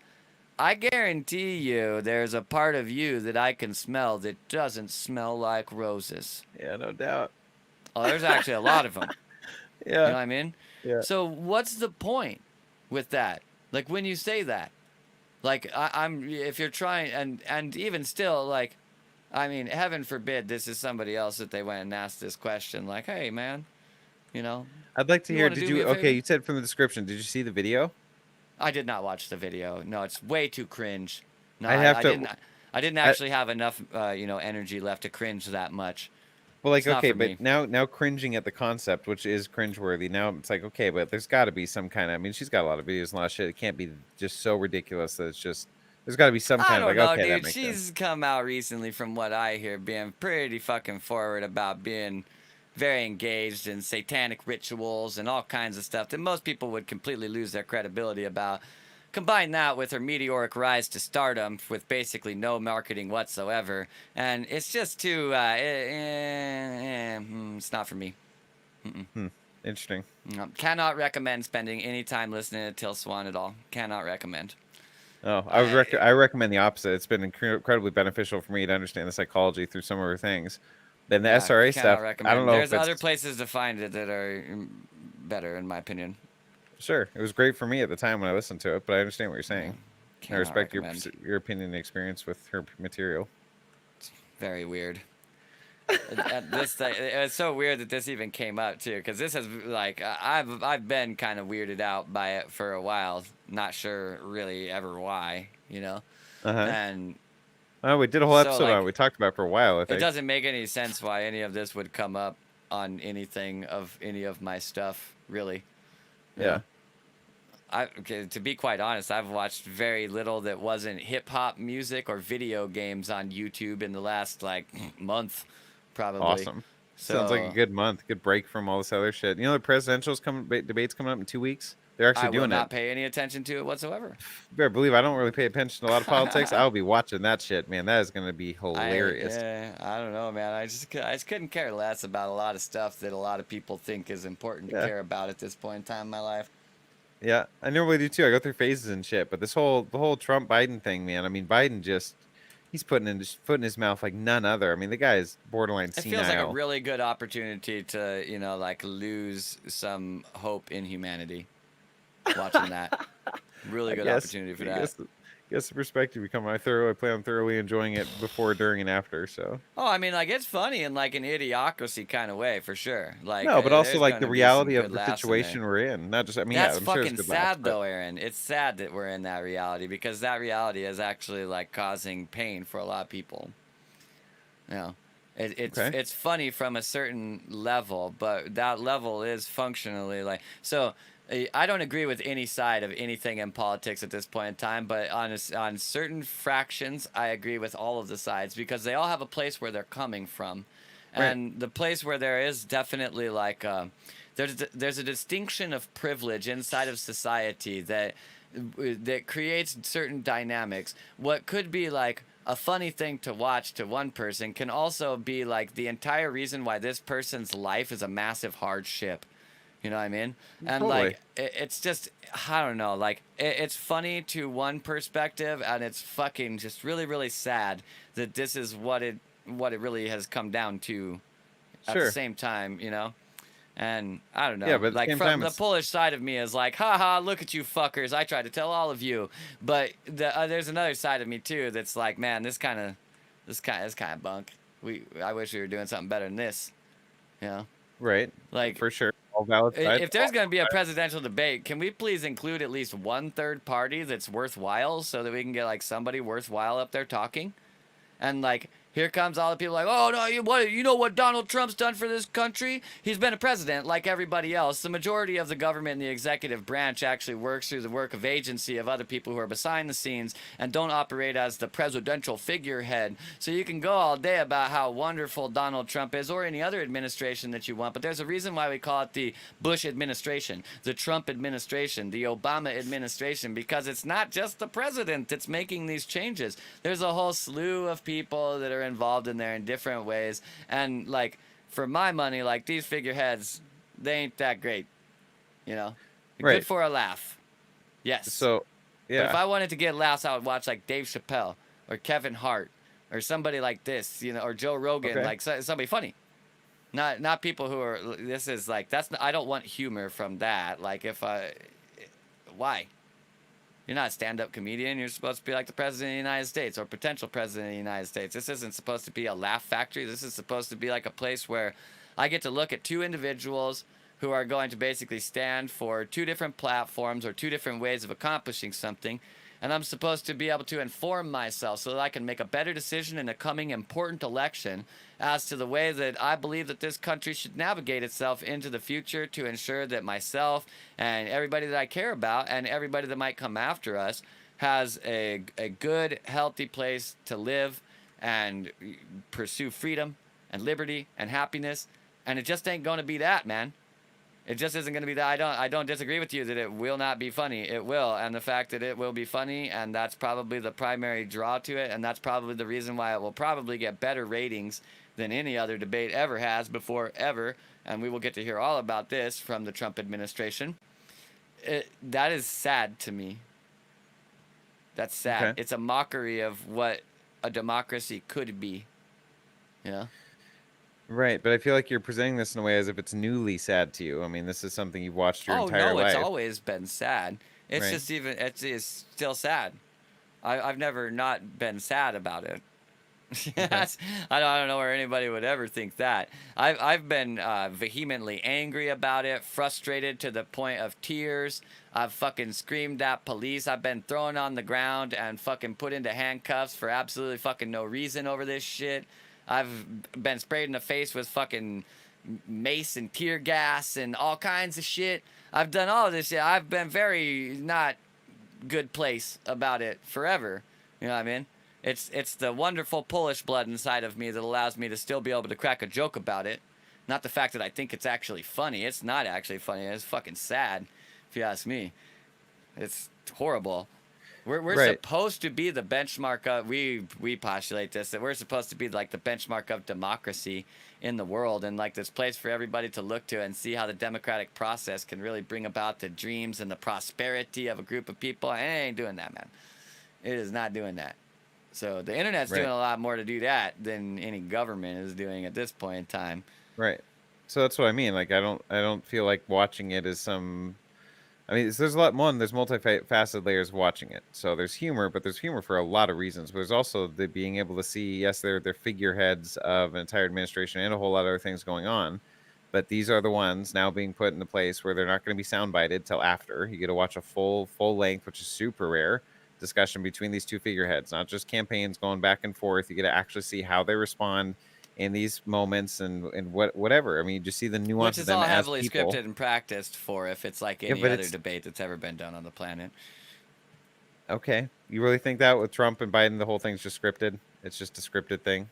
S1: I guarantee you there's a part of you that I can smell that doesn't smell like roses.
S2: Yeah, no doubt.
S1: Oh, there's actually a lot of them. You know
S2: Yeah.
S1: what I mean?
S2: Yeah.
S1: So what's the point with that? Like when you say that, like I'm if you're trying and even still, like, I mean, heaven forbid this is somebody else that they went and asked this question, like, hey man, you know,
S2: I'd like to
S1: you
S2: hear,
S1: want to
S2: did
S1: do me
S2: you
S1: a
S2: okay,
S1: favor?
S2: you said from the description, did you see the video?
S1: I did not watch the video. No, it's way too cringe. No,
S2: I'd have
S1: I
S2: to
S1: didn't. I didn't
S2: I,
S1: actually have enough, energy left to cringe that much.
S2: well, like,
S1: It's not
S2: okay,
S1: for me.
S2: but now cringing at the concept, which is cringeworthy. Now it's like, okay, but there's got to be some kind of. I mean, she's got a lot of videos and a lot of shit. It can't be just so ridiculous that it's just. There's got to be some
S1: I
S2: kind of
S1: don't
S2: like,
S1: know,
S2: okay, that
S1: dude.
S2: makes
S1: She's
S2: sense.
S1: come out recently, from what I hear, being pretty fucking forward about being very engaged in satanic rituals and all kinds of stuff that most people would completely lose their credibility about. Combine that with her meteoric rise to stardom with basically no marketing whatsoever, and it's just too. It's not for me.
S2: Hmm. Interesting.
S1: No, cannot recommend spending any time listening to Till Swan at all. Cannot recommend.
S2: Oh,
S1: I
S2: I recommend the opposite. It's been incredibly beneficial for me to understand the psychology through some of her things. Then the
S1: Yeah,
S2: SRA
S1: cannot
S2: stuff, I don't
S1: recommend.
S2: know
S1: There's
S2: if it's
S1: other places to find it that are better, in my opinion.
S2: sure. It was great for me at the time when I listened to it, but I understand what you're
S1: Yeah,
S2: saying. I
S1: cannot
S2: respect
S1: recommend.
S2: your opinion and experience with her material.
S1: Very weird. It's so weird that this even came up too, because this has like I've been kind of weirded out by it for a while. Not sure really ever why,
S2: Uh-huh.
S1: and
S2: Oh, we did a whole
S1: so
S2: episode on it.
S1: like
S2: We talked about it for a while, I
S1: it
S2: think.
S1: doesn't make any sense why any of this would come up on anything of any of my stuff, really. You
S2: Yeah.
S1: know? Okay, to be quite honest, I've watched very little that wasn't hip hop music or video games on YouTube in the last like month, probably.
S2: Awesome. Sounds like a
S1: So
S2: good month. Good break from all this other shit. You know, the presidential's debates coming up in 2 weeks. They're actually
S1: I will
S2: doing it.
S1: not pay any attention to it whatsoever.
S2: You better believe I don't really pay attention to a lot of politics. I'll be watching that shit, man. That is going to be hilarious.
S1: I don't know, man. I just couldn't care less about a lot of stuff that a lot of people think is important to
S2: Yeah.
S1: care about at this point in time in my life.
S2: Yeah, I normally do too. I go through phases and shit, but the whole Trump Biden thing, man. I mean, Biden just he's putting in his foot in his mouth like none other. I mean, the guy is borderline
S1: It feels like a
S2: senile.
S1: really good opportunity to, like lose some hope in humanity. Watching that, really
S2: I
S1: good
S2: guess
S1: opportunity for
S2: I
S1: that.
S2: guess guess the perspective become I plan on thoroughly enjoying it before, during, and after. So
S1: Oh, I mean, like it's funny in like an idiocracy kind of way for sure. Like
S2: no, but also
S1: there's
S2: like the
S1: gonna be some
S2: reality of
S1: good
S2: the
S1: laughs in there.
S2: situation we're in. Not just I mean, yeah,
S1: That's
S2: I'm sure there's
S1: fucking
S2: good laughs,
S1: sad
S2: but
S1: though, Aaron. It's sad that we're in that reality because that reality is actually like causing pain for a lot of people. You know,
S2: okay,
S1: it's funny from a certain level, but that level is functionally like so. I don't agree with any side of anything in politics at this point in time, but on certain fractions, I agree with all of the sides because they all have a place where they're coming from,
S2: right,
S1: and the place where there is definitely like there's a distinction of privilege inside of society that creates certain dynamics. What could be like a funny thing to watch to one person can also be like the entire reason why this person's life is a massive hardship. You know what I mean? And
S2: totally,
S1: like it's just I don't know. Like it's funny to one perspective, and it's fucking just really really sad that this is what it really has come down to at the
S2: sure,
S1: same time. You know. And I don't
S2: yeah,
S1: know,
S2: but at the
S1: like
S2: same
S1: from
S2: time,
S1: the
S2: it's
S1: Polish side of me is like, haha, look at you fuckers. I tried to tell all of you. But there's another side of me too that's like, man, this kind of bunk. I wish we were doing something better than this. You know?
S2: right
S1: Like
S2: for sure. All valid sides.
S1: if there's going to be a presidential debate, can we please include at least one third party that's worthwhile so that we can get like somebody worthwhile up there talking? And like here comes all the people like, oh no, you know what Donald Trump's done for this country? He's been a president like everybody else. The majority of the government and the executive branch actually works through the work of agency of other people who are behind the scenes and don't operate as the presidential figurehead. So you can go all day about how wonderful Donald Trump is or any other administration that you want, but there's a reason why we call it the Bush administration, the Trump administration, the Obama administration, because it's not just the president that's making these changes. There's a whole slew of people that are involved in there in different ways, and like for my money, like these figureheads, they ain't that great, you know. Good
S2: Right.
S1: for a laugh, yes,
S2: So,
S1: but if
S2: yeah.
S1: I wanted to get laughs, I would watch like Dave Chappelle or Kevin Hart or somebody like this, you know, or Joe Rogan,
S2: Okay.
S1: like somebody funny. Not people who are. This is like that's. I don't want humor from that. Like if I, why? You're not a stand-up comedian. You're supposed to be like the president of the United States or potential president of the United States. This isn't supposed to be a laugh factory. This is supposed to be like a place where I get to look at two individuals who are going to basically stand for two different platforms or two different ways of accomplishing something. And I'm supposed to be able to inform myself so that I can make a better decision in a coming important election as to the way that I believe that this country should navigate itself into the future to ensure that myself and everybody that I care about and everybody that might come after us has a good, healthy place to live and pursue freedom and liberty and happiness. And it just ain't going to be that, man. It just isn't going to be that. I don't disagree with you that it will not be funny. It will, and the fact that it will be funny, and that's probably the primary draw to it, and that's probably the reason why it will probably get better ratings than any other debate ever has before ever. And we will get to hear all about this from the Trump administration. That is sad to me. That's sad.
S2: Okay.
S1: It's a mockery of what a democracy could be. You know?
S2: Right, but I feel like you're presenting this in a way as if it's newly sad to you. I mean, this is something you've watched your
S1: Oh
S2: entire
S1: no, it's
S2: life,
S1: always been sad. It's
S2: right?
S1: just even it's still sad. I've never not been sad about it.
S2: Okay.
S1: Yes, I don't know where anybody would ever think that. I've been vehemently angry about it, frustrated to the point of tears. I've fucking screamed at police. I've been thrown on the ground and fucking put into handcuffs for absolutely fucking no reason over this shit. I've been sprayed in the face with fucking mace and tear gas and all kinds of shit. I've done all of this shit. I've been very not good place about it forever. You know what I mean? It's the wonderful Polish blood inside of me that allows me to still be able to crack a joke about it. Not the fact that I think it's actually funny. It's not actually funny. It's fucking sad, if you ask me. It's horrible. We're
S2: Right.
S1: supposed to be the benchmark of we postulate this that we're supposed to be like the benchmark of democracy in the world and like this place for everybody to look to and see how the democratic process can really bring about the dreams and the prosperity of a group of people. And it ain't doing that, man. It is not doing that. So the internet's doing
S2: Right.
S1: a lot more to do that than any government is doing at this point in time.
S2: Right. So that's what I mean. Like I don't feel like watching it as some I mean, there's a lot more. There's multifaceted layers of watching it. So there's humor, but there's humor for a lot of reasons. But there's also the being able to see, yes, they're figureheads of an entire administration and a whole lot of other things going on. But these are the ones now being put into place where they're not going to be soundbited till after. You get to watch a full length, which is super rare, discussion between these two figureheads, not just campaigns going back and forth. You get to actually see how they respond in these moments and whatever. I mean, you just see the
S1: Which
S2: nuance of
S1: is
S2: them
S1: all
S2: as
S1: heavily
S2: people.
S1: scripted and practiced for if it's like
S2: Yeah,
S1: any
S2: but
S1: other
S2: it's
S1: debate that's ever been done on the planet.
S2: okay. You really think that with Trump and Biden, the whole thing's just scripted? It's just a scripted thing?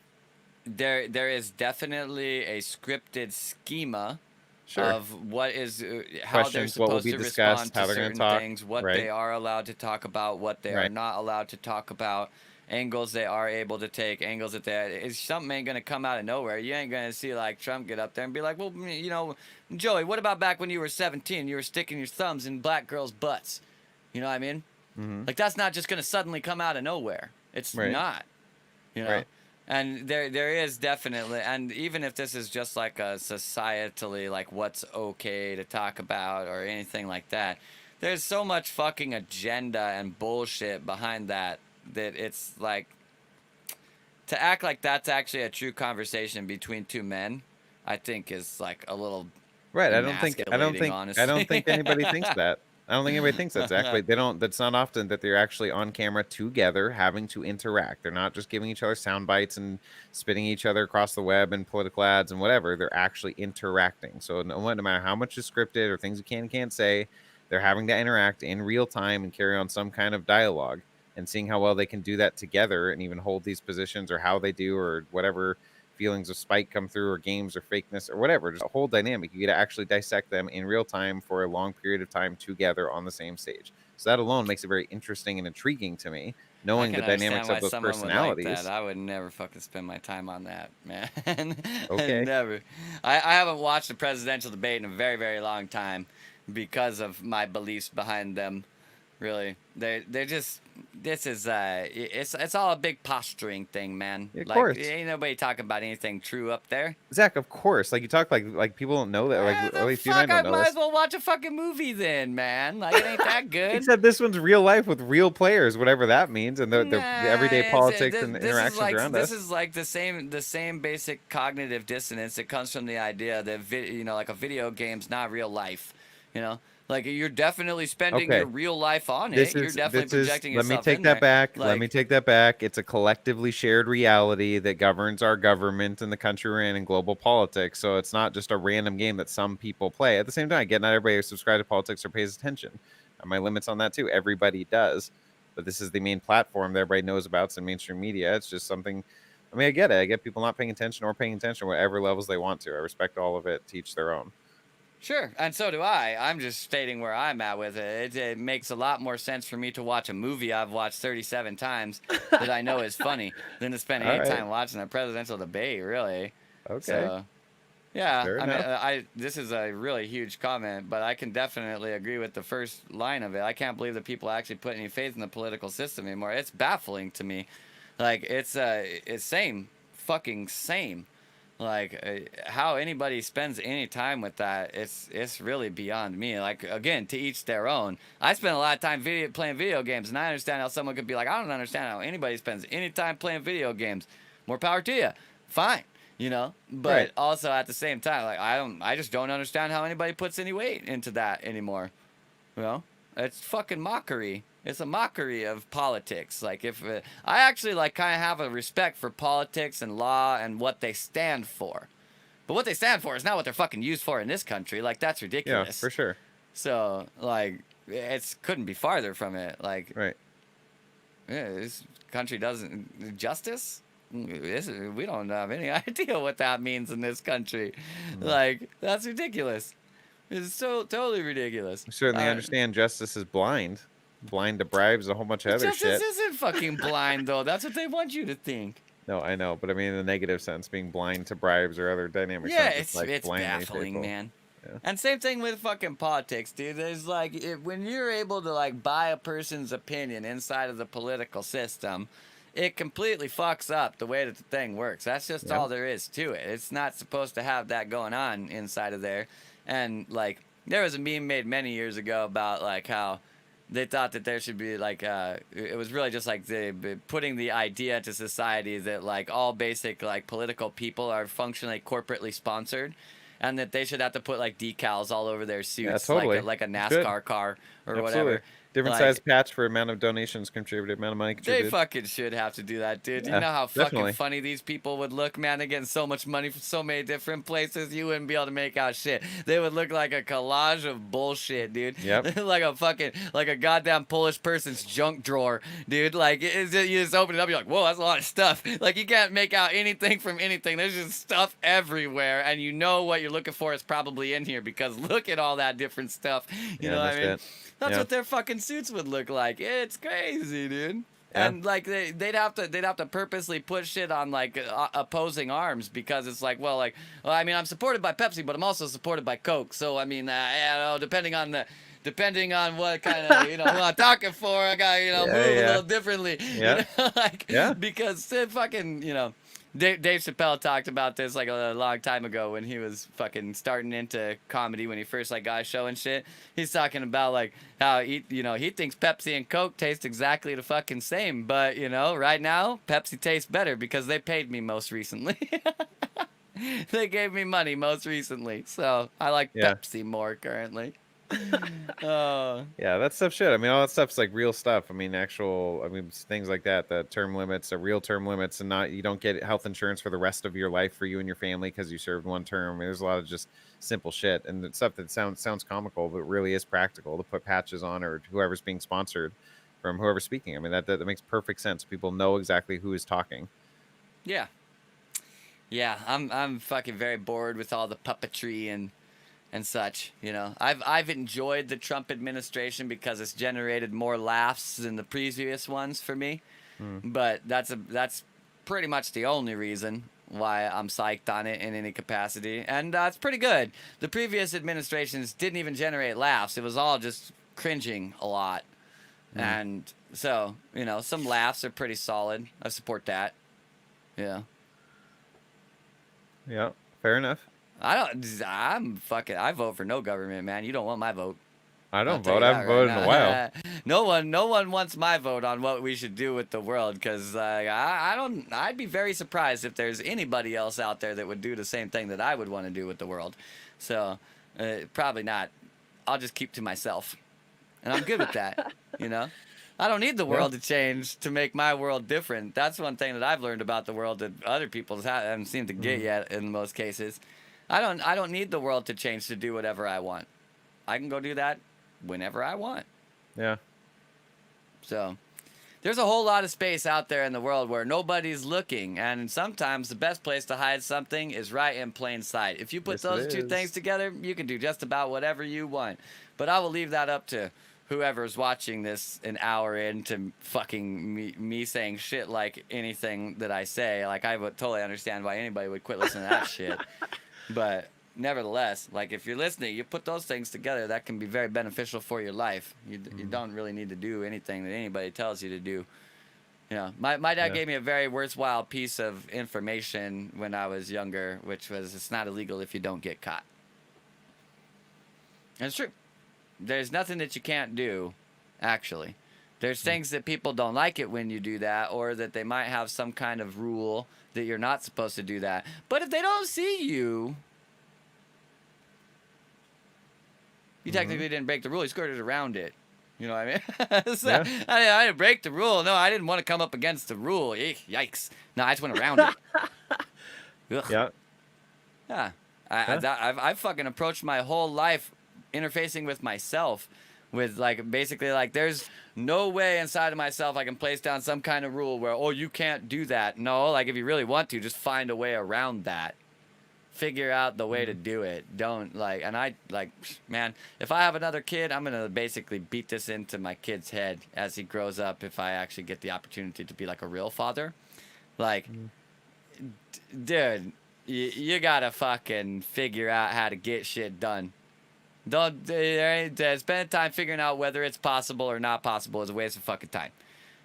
S1: There is definitely a scripted schema
S2: Sure.
S1: of what is how they're
S2: Questions, what will
S1: supposed
S2: be
S1: to
S2: discussed,
S1: respond to
S2: how they're going to
S1: certain
S2: talk.
S1: things, what
S2: Right.
S1: they are allowed to talk about, what they are
S2: Right.
S1: not allowed to talk about, angles they are able to take, angles that something ain't gonna come out of nowhere. You ain't gonna see like Trump get up there and be like, well, you know, Joey, what about back when you were 17? You were sticking your thumbs in black girls' butts. You know what I mean?
S2: Mm-hmm.
S1: Like that's not just gonna suddenly come out of nowhere. It's
S2: Right.
S1: not. You know.
S2: Right.
S1: And there is definitely, and even if this is just like a societally like what's okay to talk about or anything like that, there's so much fucking agenda and bullshit behind that it's like to act like that's actually a true conversation between two men, I think is like a little
S2: Right.
S1: emasculating,
S2: I
S1: honestly.
S2: don't think anybody thinks that. I don't think anybody thinks that's actually they don't that's not often that they're actually on camera together having to interact. They're not just giving each other sound bites and spitting each other across the web and political ads and whatever. They're actually interacting. So no matter how much is scripted or things you can and can't say, they're having to interact in real time and carry on some kind of dialogue and seeing how well they can do that together and even hold these positions or how they do or whatever feelings of spite come through or games or fakeness or whatever, just a whole dynamic. You get to actually dissect them in real time for a long period of time together on the same stage. So that alone makes it very interesting and intriguing to me,
S1: I
S2: knowing
S1: can
S2: the
S1: understand
S2: dynamics
S1: why
S2: of those
S1: someone would like that.
S2: personalities.
S1: I would never fucking spend my time on that, man.
S2: Okay.
S1: Never. I haven't watched a presidential debate in a very, very long time because of my beliefs behind them. Really, they're just. This is it's all a big posturing thing, man.
S2: Yeah, of
S1: Like
S2: course.
S1: ain't nobody talking about anything true up there.
S2: Zach, of course. Like you talk like people don't know that. Like at
S1: The
S2: least you and I
S1: fuck, I
S2: don't know
S1: might as
S2: this.
S1: well watch a fucking movie then, man. Like it ain't that good.
S2: Except this one's real life with real players, whatever that means, and the
S1: Nah,
S2: everyday politics and interactions around
S1: this
S2: us.
S1: is like the same basic cognitive dissonance that comes from the idea that you know, like a video game's not real life. You know, like you're definitely spending your
S2: Okay.
S1: real life on
S2: This
S1: it. You're
S2: is
S1: definitely projecting
S2: let me
S1: yourself
S2: take
S1: in
S2: that
S1: there.
S2: back. Let
S1: Like
S2: me take that back. It's a collectively shared reality that governs our government and the country we're in and global politics. So it's not just a random game that some people play. At the same time, again, not everybody subscribes to politics or pays attention. My limits on that too. Everybody does. But this is the main platform that everybody knows about. It's in mainstream media. It's just something. I mean, I get it. I get people not paying attention or paying attention whatever levels they want to. I respect all of it. Teach their own.
S1: sure, and so do I. I'm just stating where I'm at with it. It makes a lot more sense for me to watch a movie I've watched 37 times that I know is funny than to spend
S2: All
S1: any
S2: right.
S1: time watching a presidential debate, really.
S2: Okay.
S1: So, yeah,
S2: Fair
S1: I mean,
S2: enough.
S1: this is a really huge comment, but I can definitely agree with the first line of it. I can't believe that people actually put any faith in the political system anymore. It's baffling to me. Like it's fucking same. Like how anybody spends any time with that, it's really beyond me. Like again, to each their own. I spend a lot of time playing video games, and I understand how someone could be like, I don't understand how anybody spends any time playing video games. More power to you. Fine, you know. But
S2: Right.
S1: also at the same time, like I just don't understand how anybody puts any weight into that anymore. You know, it's fucking mockery. It's a mockery of politics. Like if I actually like kind of have a respect for politics and law and what they stand for, but what they stand for is not what they're fucking used for in this country. Like that's
S2: Yeah,
S1: ridiculous.
S2: for sure.
S1: So like it's couldn't be farther from it. Like
S2: Right.
S1: yeah, this country doesn't justice. We don't have any idea what that means in this country.
S2: Mhm.
S1: Like that's ridiculous. It's so totally ridiculous.
S2: I certainly understand justice is blind. Blind to bribes, a whole bunch of other
S1: Justice
S2: shit.
S1: isn't fucking blind though. That's what they want you to think.
S2: No, I know, but I mean in the negative sense, being blind to bribes or other dynamics.
S1: Yeah,
S2: not just,
S1: it's
S2: like
S1: it's
S2: blindly
S1: baffling,
S2: faithful.
S1: man.
S2: Yeah.
S1: And same thing with fucking politics, dude. There's like when you're able to like buy a person's opinion inside of the political system, it completely fucks up the way that the thing works. That's just
S2: Yeah.
S1: all there is to it. It's not supposed to have that going on inside of there. And like There was a meme made many years ago about like how they thought that there should be like it was really just like putting the idea to society that like all basic like political people are functionally corporately sponsored, and that they should have to put like decals all over their
S2: Yeah,
S1: suits
S2: totally.
S1: like a
S2: Should.
S1: NASCAR car or
S2: Absolutely.
S1: whatever.
S2: Different size
S1: Like
S2: patch for amount of donations contributed, amount of money
S1: they
S2: contributed.
S1: fucking should have to do that, dude. You
S2: Yeah,
S1: know how fucking
S2: definitely.
S1: funny these people would look, man? They're getting so much money from so many different places. You wouldn't be able to make out shit. They would look like a collage of bullshit, dude.
S2: Yep.
S1: Like a fucking, like a goddamn Polish person's junk drawer, dude. Like, you just open it up, you're like, whoa, that's a lot of stuff. Like, you can't make out anything from anything. There's just stuff everywhere, and you know what you're looking for is probably in here because look at all that different stuff. You
S2: Yeah,
S1: know
S2: no
S1: what I mean?
S2: shit.
S1: That's
S2: Yeah.
S1: what their fucking suits would look like. It's crazy, dude.
S2: Yeah.
S1: And like they'd have to purposely put shit on like opposing arms because it's like, well, I mean, I'm supported by Pepsi, but I'm also supported by Coke. So I mean, you know, depending on what kind of who I'm talking for, I got move a little differently.
S2: Yeah.
S1: Like
S2: Yeah.
S1: because fucking Dave Chappelle talked about this like a long time ago when he was fucking starting into comedy when he first like got a show and shit. He's talking about like how he thinks Pepsi and Coke taste exactly the fucking same, but right now Pepsi tastes better because they paid me most recently. They gave me money most recently, so I like Pepsi more currently. Oh.
S2: Yeah, that stuff shit. I mean, all that stuff's like real stuff. I mean, things like that, the term limits, the real term limits, and you don't get health insurance for the rest of your life for you and your family because you served one term. I mean, there's a lot of just simple shit and it's stuff that sounds comical, but really is practical to put patches on or whoever's being sponsored from whoever's speaking. I mean, that makes perfect sense. People know exactly who is talking.
S1: Yeah. Yeah, I'm fucking very bored with all the puppetry and such. I've enjoyed the Trump administration because it's generated more laughs than the previous ones for me. But that's pretty much the only reason why I'm psyched on it in any capacity, and it's pretty good. The previous administrations didn't even generate laughs; it was all just cringing a lot, and so some laughs are pretty solid. I support that. Yeah.
S2: Yeah, fair enough.
S1: I vote for no government, man. You don't want my vote.
S2: I don't vote. I haven't voted in a while.
S1: No one wants my vote on what we should do with the world, because I'd be very surprised if there's anybody else out there that would do the same thing that I would want to do with the world. So probably not. I'll just keep to myself, and I'm good with that. I don't need the world to change to make my world different. That's one thing that I've learned about the world that other people haven't seemed to get yet in most cases. I don't need the world to change to do whatever I want. I can go do that whenever I want.
S2: Yeah.
S1: So there's a whole lot of space out there in the world where nobody's looking, and sometimes the best place to hide something is right in plain sight. If you put those two things together, you can do just about whatever you want. But I will leave that up to whoever's watching this an hour into fucking me saying shit like anything that I say. Like, I would totally understand why anybody would quit listening to that shit. But nevertheless, like, if you're listening, you put those things together, that can be very beneficial for your life. You don't really need to do anything that anybody tells you to do. My dad gave me a very worthwhile piece of information when I was younger, which was it's not illegal if you don't get caught. And it's true. There's nothing that you can't do, actually. There's things that people don't like it when you do that, or that they might have some kind of rule that you're not supposed to do that. But if they don't see you, you technically didn't break the rule. You skirted around it. You know what I mean? So, I didn't break the rule. No, I didn't want to come up against the rule. Yikes. No, I just went around it. Ugh.
S2: Yeah.
S1: Yeah. I've fucking approached my whole life interfacing with myself with like basically like there's no way inside of myself I can place down some kind of rule where you can't do that. No, like if you really want to, just find a way around that. Figure out the way to do it. Don't like, and I like, man, if I have another kid, I'm gonna basically beat this into my kid's head as he grows up if I actually get the opportunity to be like a real father. Like, dude, you gotta fucking figure out how to get shit done. Don't spend time figuring out whether it's possible or not possible is a waste of fucking time.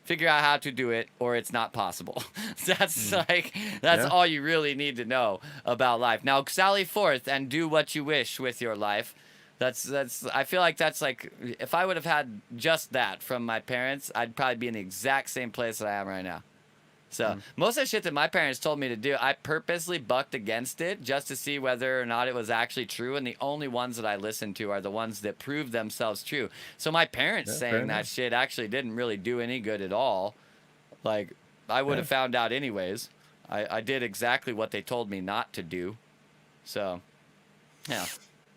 S1: Figure out how to do it, or it's not possible. That's all you really need to know about life. Now, sally forth and do what you wish with your life, That's I feel like that's like if I would have had just that from my parents, I'd probably be in the exact same place that I am right now. So most of the shit that my parents told me to do, I purposely bucked against it just to see whether or not it was actually true. And the only ones that I listen to are the ones that prove themselves true. So my parents
S2: Yeah, fair
S1: saying that
S2: enough.
S1: shit actually didn't really do any good at all. Like I would
S2: Yeah.
S1: have found out anyways. I did exactly what they told me not to do. So, yeah,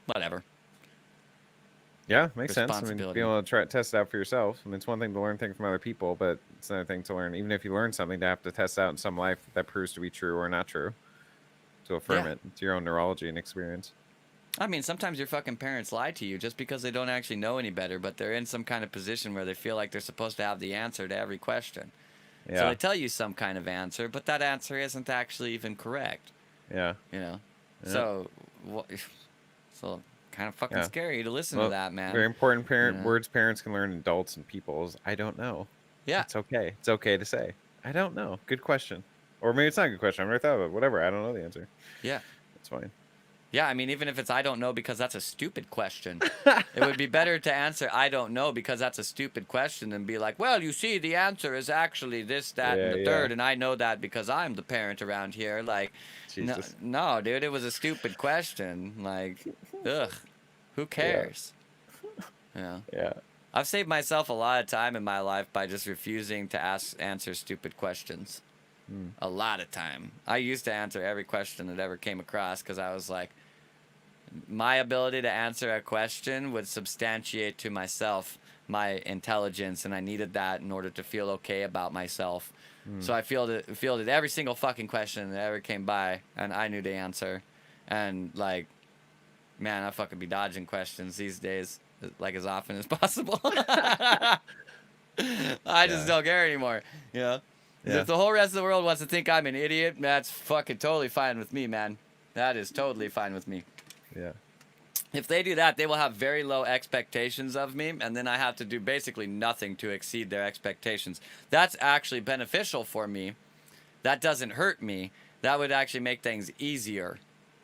S1: whatever.
S2: Yeah, makes sense. I mean,
S1: Responsibility.
S2: being able to test it out for yourself. I mean, it's one thing to learn things from other people, but it's another thing to learn, even if you learn something, to have to test out in some life that proves to be true or not true, to affirm
S1: Yeah.
S2: it. It's your own neurology and experience.
S1: I mean, sometimes your fucking parents lie to you just because they don't actually know any better, but they're in some kind of position where they feel like they're supposed to have the answer to every question. So
S2: Yeah,
S1: they tell you some kind of answer, but that answer isn't actually even correct,
S2: yeah,
S1: you know?
S2: yeah.
S1: So, so kind of fucking
S2: Yeah.
S1: scary to listen
S2: Well,
S1: to that, man.
S2: very important
S1: Yeah.
S2: words parents can learn adults and people's. I don't know.
S1: Yeah.
S2: It's okay. It's okay to say. I don't know. Good question. Or maybe it's not a good question. I'm right thought of it. Whatever. I don't know the answer.
S1: Yeah.
S2: It's fine.
S1: Yeah, I mean, even if it's I don't know because that's a stupid question, it would be better to answer I don't know because that's a stupid question than be like, well, you see, the answer is actually this, that, and
S2: Yeah,
S1: the
S2: yeah.
S1: third, and I know that because I'm the parent around here. Like, no,
S2: Jesus.
S1: no, dude, it was a stupid question. Like, ugh, who cares? Yeah.
S2: Yeah.
S1: I've saved myself a lot of time in my life by just refusing to answer stupid questions. A lot of time. I used to answer every question that ever came across because I was like, my ability to answer a question would substantiate to myself my intelligence, and I needed that in order to feel okay about myself. So I fielded every single fucking question that ever came by, and I knew the answer. And like, man, I fucking be dodging questions these days, like as often as possible. I just
S2: Yeah.
S1: don't care anymore, you know.
S2: Yeah.
S1: If the whole rest of the world wants to think I'm an idiot, that's fucking totally fine with me, man. That is totally fine with me.
S2: Yeah.
S1: If they do that, they will have very low expectations of me, and then I have to do basically nothing to exceed their expectations. That's actually beneficial for me. That doesn't hurt me. That would actually make things easier.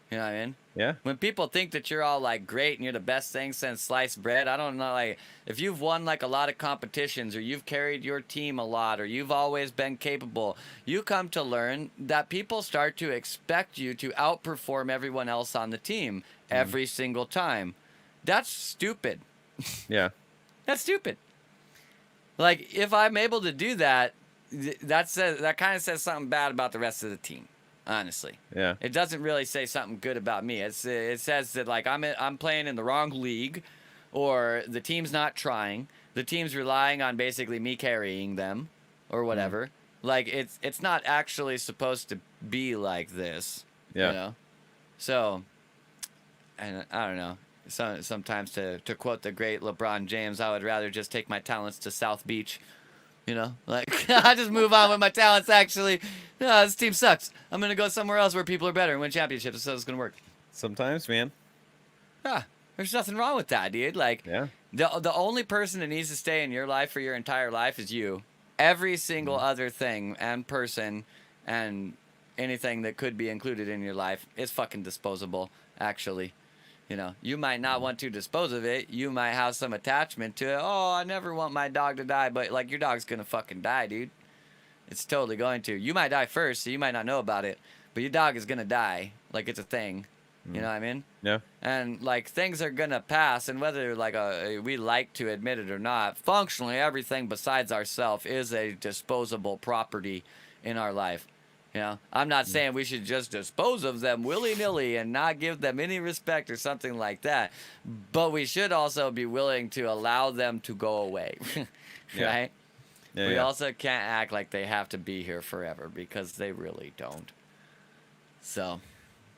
S1: You know what I mean?
S2: Yeah.
S1: When people think that you're all like great and you're the best thing since sliced bread, I don't know, like if you've won like a lot of competitions or you've carried your team a lot or you've always been capable, you come to learn that people start to expect you to outperform everyone else on the team every single time. That's stupid.
S2: Yeah.
S1: That's stupid. Like if I'm able to do that, that kind of says something bad about the rest of the team. Honestly,
S2: Yeah.
S1: it doesn't really say something good about me. It says that like I'm playing in the wrong league, or the team's not trying. The team's relying on basically me carrying them, or whatever. Like it's not actually supposed to be like this.
S2: Yeah.
S1: You know? So, and I don't know. Sometimes to quote the great LeBron James, I would rather just take my talents to South Beach. You know, like I just move on with my talents. Actually, no, this team sucks. I'm gonna go somewhere else where people are better and win championships. So it's gonna work.
S2: Sometimes, man.
S1: Yeah, there's nothing wrong with that, dude. Like,
S2: Yeah.
S1: the only person that needs to stay in your life for your entire life is you. Every single other thing and person and anything that could be included in your life is fucking disposable. Actually. You know, you might not want to dispose of it. You might have some attachment to it. Oh, I never want my dog to die. But, like, your dog's going to fucking die, dude. It's totally going to. You might die first, so you might not know about it. But your dog is going to die. Like, it's a thing. You know what I mean?
S2: Yeah.
S1: And, like, things are going to pass. And whether, like, we like to admit it or not, functionally, everything besides ourselves is a disposable property in our life. You know, I'm not saying we should just dispose of them willy-nilly and not give them any respect or something like that. But we should also be willing to allow them to go away,
S2: Yeah.
S1: right?
S2: Yeah.
S1: We
S2: Yeah.
S1: also can't act like they have to be here forever because they really don't. So,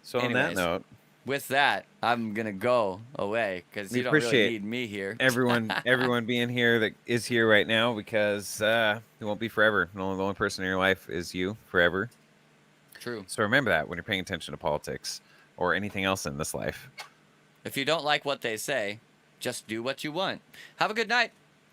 S2: So on
S1: anyways,
S2: that note,
S1: with that, I'm going to go away because
S2: We
S1: you don't really
S2: appreciate
S1: need me here.
S2: everyone being here that is here right now, because it won't be forever. The only person in your life is you forever.
S1: True.
S2: So remember that when you're paying attention to politics or anything else in this life.
S1: If you don't like what they say, just do what you want. Have a good night.